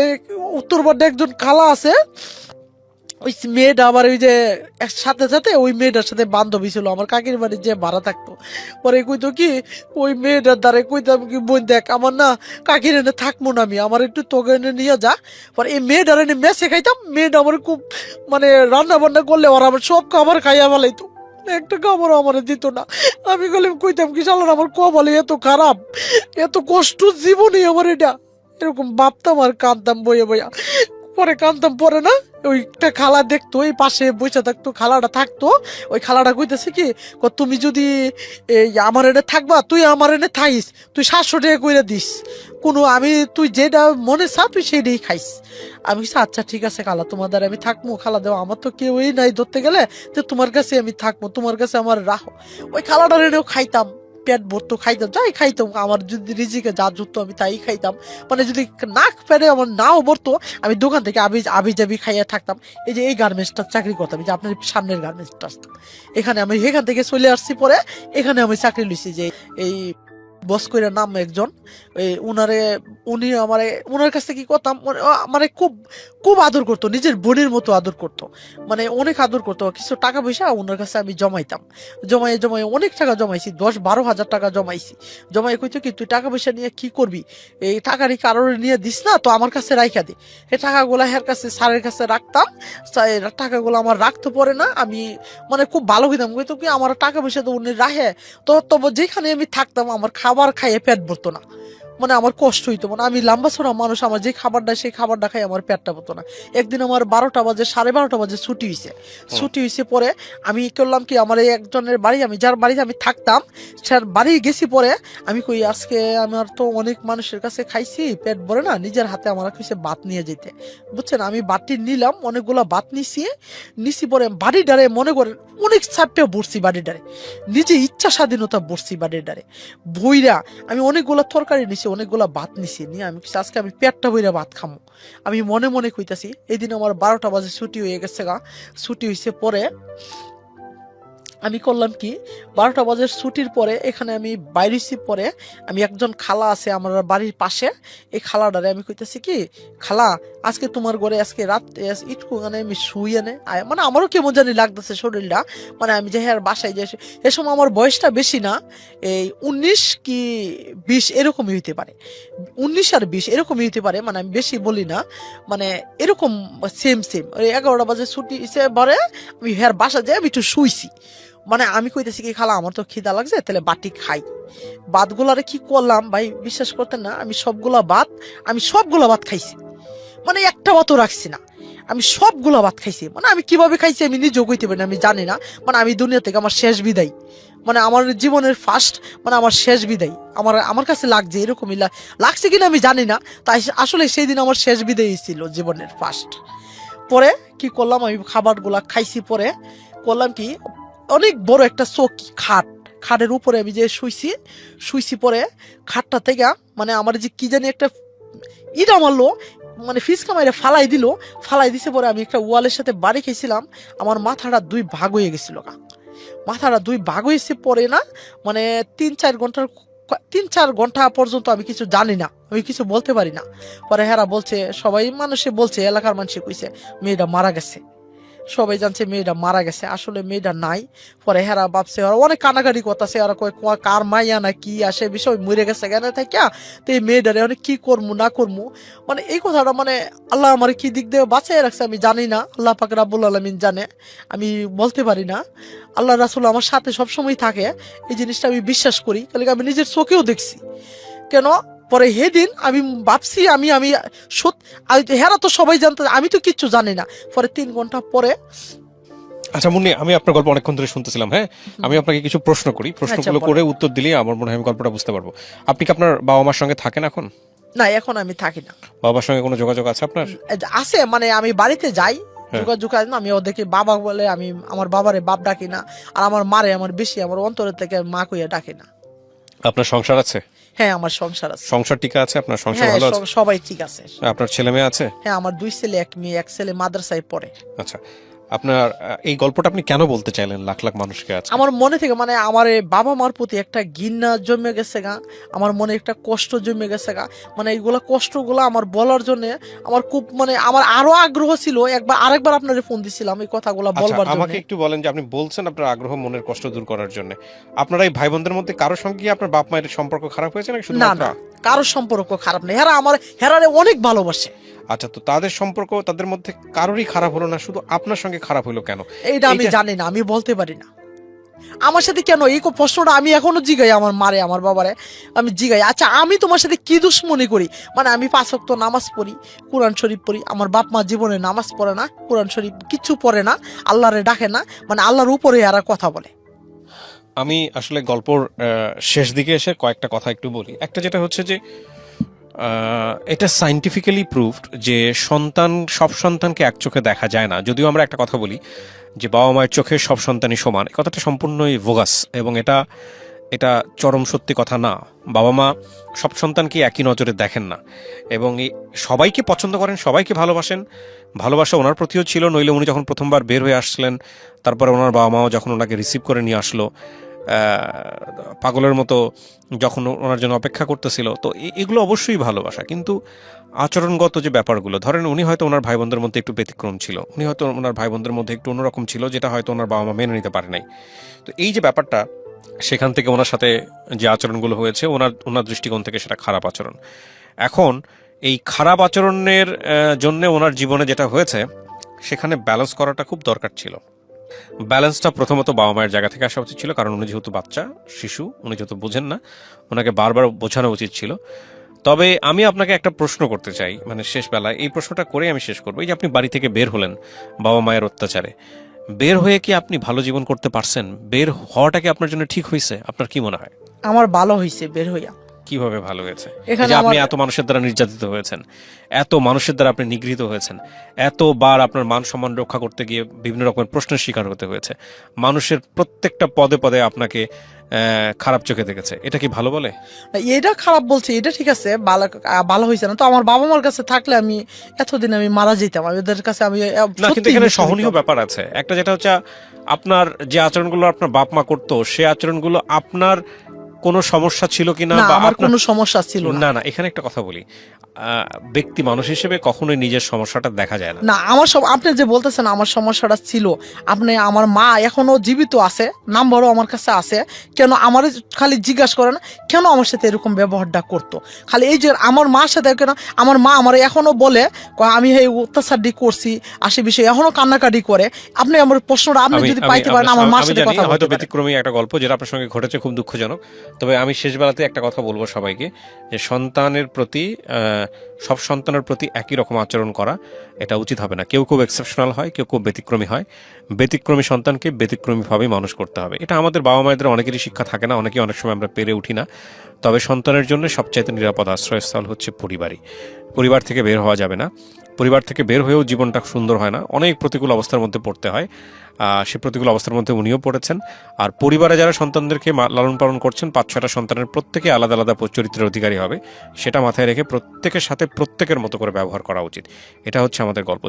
উত্তরবঙ্গে একজন খালা আছে, ওই মেয়েটা আবার ওই যে সাথে সাথে ওই মেয়েটার সাথে বান্ধবী ছিল, আমার কাকির বাড়ির যে ভাড়া থাকতো। পরে কইতো কি, ওই মেয়েটার দ্বারা কইতাম কি, বোন দেখ আমার না কাকির এনে থাকবো না, আমি আমার একটু তোকে এনে নিয়ে যা। পরে এই মেয়েটার এনে মেসে খাইতাম, মেয়েটা আমার খুব মানে রান্না বান্না করলে ওরা আমার সব খাবার খাইয়া ফেলাইতো, একটা খাবারও আমার দিত না। আমি কইতাম কি শালার আমার কপালে এত খারাপ, এত কষ্ট জীবনে আমার এটা, এরকম ভাবতাম আর কাঁদতাম বইয়া বইয়া। পরে কাঁদতাম, পরে না ওইটা খালা দেখতো, এই পাশে বসে থাকতো, খালাটা থাকতো, ওই খালাটা কইতেছে কি, তুমি যদি এই আমার এনে থাকবা, তুই আমার এনে থাইস, তুই 700 টাকা করে দিস, কোনো আমি তুই যেটা মনে চা তুই সেটাই খাইস। আমি আচ্ছা ঠিক আছে খালা, তোমার দ্বারা আমি থাকবো। খালা দেওয়া আমার তো কেউই নাই ধরতে গেলে, তো তোমার কাছে আমি থাকবো, তোমার কাছে আমার রাখো। ওই খালাটার এনেও খাইতাম, পেট ভরতো, খাইতাম, যাই খাইতাম, আমার যদি রিজিকে যা জুটতো আমি তাই খাইতাম। মানে যদি না পেরে আমার নাও ভরতো, আমি দোকান থেকে আবি জাবি খাইয়া থাকতাম। এই যে এই গার্মেন্টসটা চাকরি করতাম, যে আপনার সামনের গার্মেন্টসটা, এখানে আমি এখান থেকে চলে আসছি, পরে এখানে আমি চাকরি লইছি। যে এই বস কইরা নাম একজন, উনি উনার কাছ থেকে কি করতাম, মানে খুব খুব আদর করতো, নিজের বোনের মতো আদর করতো, মানে অনেক আদর করতো। কিছু টাকা পয়সা ওনার কাছে আমি জমাইতাম, জমাই অনেক টাকা জমাইছি, 10-12 হাজার টাকা জমাইছি। জমাই কইতো কি, তুই টাকা পয়সা নিয়ে কি করবি, এই টাকারই কারোর নিয়ে দিস না তো, আমার কাছে রাইখা দে। এই টাকাগুলা হের কাছে, স্যারের কাছে রাখতাম, টাকাগুলো আমার রাখতে পারে না, আমি মানে খুব ভালো হইতাম। কইতো কি, আমার টাকা পয়সা তো উনি রাখে, তো যেখানে আমি থাকতাম আমার খাবার খাইয়ে পেট ভরতো না, মানে আমার কষ্ট হইতো, মানে আমি লম্বা ছোড়া মানুষ, আমার যে খাবারটা সেই খাবারটা খাই আমার পেটটা ভরতো না। একদিন আমার 12টা বাজে, 12:30 বাজে ছুটি হয়েছে। পরে আমি করলাম কি, আমার এই একজনের বাড়ি, আমি যার বাড়িতে আমি থাকতাম তার বাড়ি গেছি। পরে আমি কই, আজকে আমার তো অনেক মানুষের কাছে খাইছি, পেট ভরে না, নিজের হাতে আমার কইছে ভাত নিয়ে যেতে, বুঝছেন? আমি বাটি নিলাম, অনেকগুলা ভাত নিছি। পরে বাড়ি ডারে মনে করেন অনেক চাপে বসছি, বাড়ি ডারে নিজে ইচ্ছা স্বাধীনতা বসছি, বাড়ির ডারে বইরা আমি অনেকগুলা তরকারি নিছি, নিছি, অনেকগুলা ভাত নিছি, নিয়ে আমি কইছি, আজকে আমি পেটটা বইরা ভাত খামো। আমি মনে মনে কইতাছি, এই দিন আমার 12টা বাজে ছুটি হয়ে গেছে গা। ছুটি হয়েছে পরে আমি করলাম কি, 12টা বাজে ছুটির পরে এখানে আমি বাইরেছি। পরে আমি একজন খালা আছে আমার বাড়ির পাশে, এই খালাটারে আমি কইতেছি কি, খালা আজকে তোমার ঘরে আজকে রাত ইটকু মানে আমি শুই এনে মানে আমারও কেমন জানি লাগতেছে শরীরটা, মানে আমি যে হ্যাঁ বাসায় যে এ সময় আমার বয়সটা বেশি না, এই 19 কি 20 এরকমই হইতে পারে, 19 আর 20 এরকমই হইতে পারে, মানে আমি বেশি বলি না, মানে এরকম সেম সেম। ওই 11টা বাজে ছুটি এসে পরে আমি হ্যাঁ বাসা যাই, আমি একটু শুইছি। মানে আমি কইতেছি কি, খালা আমার তো খিদা লাগছে, তাহলে বাটি খাই। ভাতগুলারে কি করলাম ভাই বিশ্বাস করতেন না, আমি সবগুলা ভাত খাইছি, মানে একটা ভাতও রাখছি না, আমি সবগুলা ভাত খাইছি। মানে আমি কিভাবে খাইছি আমি নিজেও কইতে পারি না, আমি জানি না। মানে আমি দুনিয়া থেকে আমার শেষ বিদায়, মানে আমার জীবনের ফার্স্ট, মানে আমার শেষ বিদায় আমার কাছে লাগছে, এরকমই লাগছে কিনা আমি জানি না। তাই আসলে সেই দিন আমার শেষ বিদায় ছিল জীবনের ফার্স্ট। পরে কি করলাম, আমি খাবারগুলা খাইছি। পরে করলাম কি, অনেক বড় একটা চৌকি খাটের উপরে আমি যে শুইছি। পরে খাটটা থেকে মানে আমার যে কি জানি একটা ইটা মারলো, মানে ফিসকা মাইরে ফালাই দিছে। পরে আমি একটা ওয়ালের সাথে বাড়ি খেয়েছিলাম, আমার মাথাটা 2 ভাগ হয়ে গেছিল। মাথাটা 2 ভাগ হয়েছে। পরে না মানে 3-4 ঘন্টা পর্যন্ত আমি কিছু জানি না, আমি কিছু বলতে পারি না। পরে হেরা বলছে, সবাই মানুষে বলছে, এলাকার মানুষে কইছে মেয়েটা মারা গেছে, সবাই জানছে মেয়েটা মারা গেছে, আসলে মেয়েটা নাই। পরে হেরা ভাবছে, ওরা অনেক কানাকাটি করতেছে, ওরা কয় কার মাইয়া না কি আসে বিষয় মরে গেছে কেন থাকে, তো এই মেয়েটারে অনেক কি করবো না করবো, মানে এই কথাটা মানে আল্লাহ আমার কি দিক দিয়ে বাঁচাই রাখছে আমি জানি না, আল্লাহ পাক রাব্বুল আলামিন জানে, আমি বলতে পারি না। আল্লাহ রাসূল আমার সাথে সবসময় থাকে, এই জিনিসটা আমি বিশ্বাস করি, কারণ আমি নিজের চোখেও দেখছি। কেন পরে সেদিন আমি ভাবছি আমি হেরা তো সবাই জানতো, আমি তো কিচ্ছু জানি না। পরে 3 ঘন্টা পরে, আচ্ছা মুন্নি, আমি আপনার গল্প অনেকক্ষণ ধরে শুনতেছিলাম। হ্যাঁ, আমি আপনাকে কিছু প্রশ্ন করি, প্রশ্নগুলো করে উত্তর দিলে আমার মনে হয় আমি গল্পটা বুঝতে পারবো। আপনি কি আপনার বাবা মার সঙ্গে থাকেন এখন? না এখন আমি থাকি না। বাবার সঙ্গে কোনো যোগাযোগ আছে আপনার? আছে, মানে আমি বাড়িতে যাই, যোগাযোগ আছে না, আমি ওদেরকে বাবা বলে, আমি আমার বাবারে বাপ ডাকি না, আর আমার মারে আমার বেশি আমার অন্তরের থেকে মা কইয়া ডাকি না। আপনার সংসার আছে? হ্যাঁ আমার সংসার আছে। সংসার ঠিক আছে? আপনার সংসার হ্যাঁ ভালো আছে? সবাই ঠিক আছে। আপনার ছেলে মেয়ে আছে? হ্যাঁ আমার 2 ছেলে 1 মেয়ে, 1 ছেলে মাদ্রাসায় পড়ে। আচ্ছা, আপনার এই গল্পটা আপনি কেন বলতে চাইলেন লাখ লাখ মানুষকে? আছে আমার মনে থেকে, মানে আমার বাবা মার প্রতি একটা ঘৃণা জমে গেছে গা, আমার মনে একটা কষ্ট জমে গেছে গা, মানে এইগুলা কষ্টগুলো আমার বলার জন্য আমার খুব, মানে আমার আরো আগ্রহ ছিল, আরেকবার আপনারে ফোন দিছিলাম এই কথাগুলো বলবার জন্য। আমাকে একটু বলেন যে আপনি বলছেন আপনার আগ্রহ মনের কষ্ট দূর করার জন্য, আপনারা এই ভাই বোনদের মধ্যে কারোর সঙ্গে কি আপনার বাপ মায়ের সম্পর্ক খারাপ হয়েছে নাকি শুধু? না কারোর সম্পর্ক খারাপ নেই, হেরারে অনেক ভালোবাসে। আচ্ছা, তো তাদের সম্পর্ক তাদের মধ্যে কারোরই খারাপ হলো না, শুধু আপনার সঙ্গে খারাপ হলো কেন? এইটা আমি জানি না, আমি বলতে পারি না আমার সাথে কেন এই প্রশ্নটা আমি এখনো জিগাই আমার মারে আমার বাবারে, আমি জিগাই আচ্ছা আমি তোমার সাথে কি দুশ্মনী করি? মানে আমি 5 ওয়াক্ত নামাজ পড়ি, কোরআন শরীফ পড়ি, আমার বাপ মা জীবনে নামাজ পড়ে না, কোরআন শরীফ কিছু পড়ে না, আল্লাহরে ডাকে না, মানে আল্লাহর উপরে আর কথা বলে। আমি আসলে গল্পর শেষ দিকে এসে কয়েকটা কথা একটু বলি। একটা যেটা হচ্ছে যে এটা সায়েন্টিফিক্যালি প্রুভড যে সব সন্তানকে এক চোখে দেখা যায় না। যদিও আমরা একটা কথা বলি যে বাবা মায়ের চোখে সব সন্তানই সমান, এই কথাটা সম্পূর্ণই ভোগাস এবং এটা চরম সত্যি কথা না। বাবা মা সব সন্তানকে একই নজরে দেখেন না এবং সবাইকে পছন্দ করেন, সবাইকে ভালোবাসেন। ভালোবাসা ওনার প্রতিও ছিল, নইলে উনি যখন প্রথমবার বের হয়ে আসলেন, তারপরে ওনার বাবা মাও যখন ওনাকে রিসিভ করে নিয়ে আসলো পাগলের মতো যখন ওনার জন্য অপেক্ষা করতেছিল, তো এগুলো অবশ্যই ভালোবাসা। কিন্তু আচরণগত যে ব্যাপারগুলো, ধরেন উনি হয়তো ওনার ভাই বোনদের মধ্যে একটু ব্যতিক্রম ছিল, উনি হয়তো ওনার ভাই বোনদের মধ্যে একটু অন্যরকম ছিল, যেটা হয়তো ওনার বাবা মা মেনে নিতে পারে নাই। তো এই যে ব্যাপারটা, সেখান থেকে ওনার সাথে যে আচরণগুলো হয়েছে ওনার দৃষ্টিকোণ থেকে সেটা খারাপ আচরণ। এখন এই খারাপ আচরণের জন্য ওনার জীবনে যেটা হয়েছে, সেখানে ব্যালেন্স করাটা খুব দরকার ছিল। ব্যালেন্সটা প্রথমত বাবা মায়ের জায়গা থেকে আসা উচিত ছিল, কারণ উনি যেহেতু বাচ্চা শিশু, উনি যেহেতু বোঝেন না, ওনাকে বারবার বোঝানো উচিত ছিল। তবে আমি আপনাকে একটা প্রশ্ন করতে চাই, মানে শেষ বেলায় এই প্রশ্নটা করে আমি শেষ করবো। এই যে আপনি বাড়ি থেকে বের হলেন বাবা মায়ের অত্যাচারে, বের হয়ে কি আপনি ভালো জীবন করতে পারছেন? বের হওয়াটা কি আপনার জন্য ঠিক হয়েছে? আপনার কি মনে হয়? আমার ভালো হয়েছে বের হইয়া। কিভাবে ভালো হয়েছে? এখানে যে আপনি আমার- এত মানুষের দ্বারা নির্যাতিত হয়েছেন, এত মানুষের দ্বারা আপনি নিগৃহীত হয়েছেন, এতবার আপনার মান সম্মান রক্ষা করতে গিয়ে বিভিন্ন রকমের প্রশ্নের শিকার হতে হয়েছে, মানুষের প্রত্যেকটা পদে পদে আপনাকে খারাপ চোখে দেখেছে, এটা কি ভালো বলে? এটা খারাপ বলছে, এটা ঠিক আছে, ভালো ভালো হয়েছে না তো। আমার বাবা মার কাছে থাকলে আমি এতদিন আমি মারা যেতাম, আমি ওদের কাছে আমি না, কিন্তু সত্যিই এখানে মুক্তি সহনীয় পেতাম। ব্যাপার আছে একটা, যেটা হচ্ছে আপনার যে আচরণগুলো আপনার বাপ মা করতো, সে আচরণগুলো আপনার কোনো সমস্যা ছিল কিনা না, বা আমার আপনার, কোনো সমস্যা ছিল না। না না, এখানে একটা কথা বলি, ব্যক্তি মানুষ হিসেবে কখনোই নিজের সমস্যাটা দেখা যায় না। না, আমার সব আপনি যে বলতেছেন আমার সমস্যাটা ছিল, আপনি আমার মা এখনো জীবিত আছে, নাম্বারও আমার কাছে আছে, কেন আমার খালি জিজ্ঞাসা করেন কেন আমার সাথে এরকম ব্যবহারটা করতো, খালি এই যে আমার মার সাথে কেন, আমার মা আমার এখনো বলে কয় আমি এই অত্যাচারটি করছি আশি বিষয়ে, এখনো কান্নাকাটি করে। আপনি আমার প্রশ্নটা আপনি যদি পাইতে পারেন আমার মার আমি সাথে জানি কথা হয়তো বলতে পারেন। ব্যতিক্রমী একটা গল্প যেটা আপনার সঙ্গে ঘটেছে, খুব দুঃখজনক। তবে আমি শেষ বেলাতে একটা কথা বলবো সবাইকে, যে সন্তানের প্রতি সব সন্তানের প্রতি একই রকম আচরণ করা এটা উচিত হবে না। কেউ খুব এক্সেপশনাল হয়, কেউ খুব ব্যতিক্রমী হয়। ব্যতিক্রমী সন্তানকে ব্যতিক্রমীভাবেই মানুষ করতে হবে। এটা আমাদের বাবা মায়েদের অনেকেরই শিক্ষা থাকে না, অনেকেই অনেক সময় আমরা পেরে উঠি না। তবে সন্তানের জন্য সবচাইতে নিরাপদ আশ্রয়স্থল হচ্ছে পরিবারই। পরিবার থেকে বের হওয়া যাবে না। পরিবার থেকে বের হয়েও জীবনটা সুন্দর হয় না, অনেক প্রতিকূল অবস্থার মধ্যে পড়তে হয়। সে প্রতিকূল অবস্থার মধ্যে উনিও পড়েছেন। আর পরিবারে যারা সন্তানদেরকে লালন পালন করছেন, 5-6টা সন্তানের প্রত্যেকে আলাদা আলাদা চরিত্রের অধিকারী হবে, সেটা মাথায় রেখে প্রত্যেকের সাথে প্রত্যেকের মতো করে ব্যবহার করা উচিত। এটা হচ্ছে আমাদের গল্প।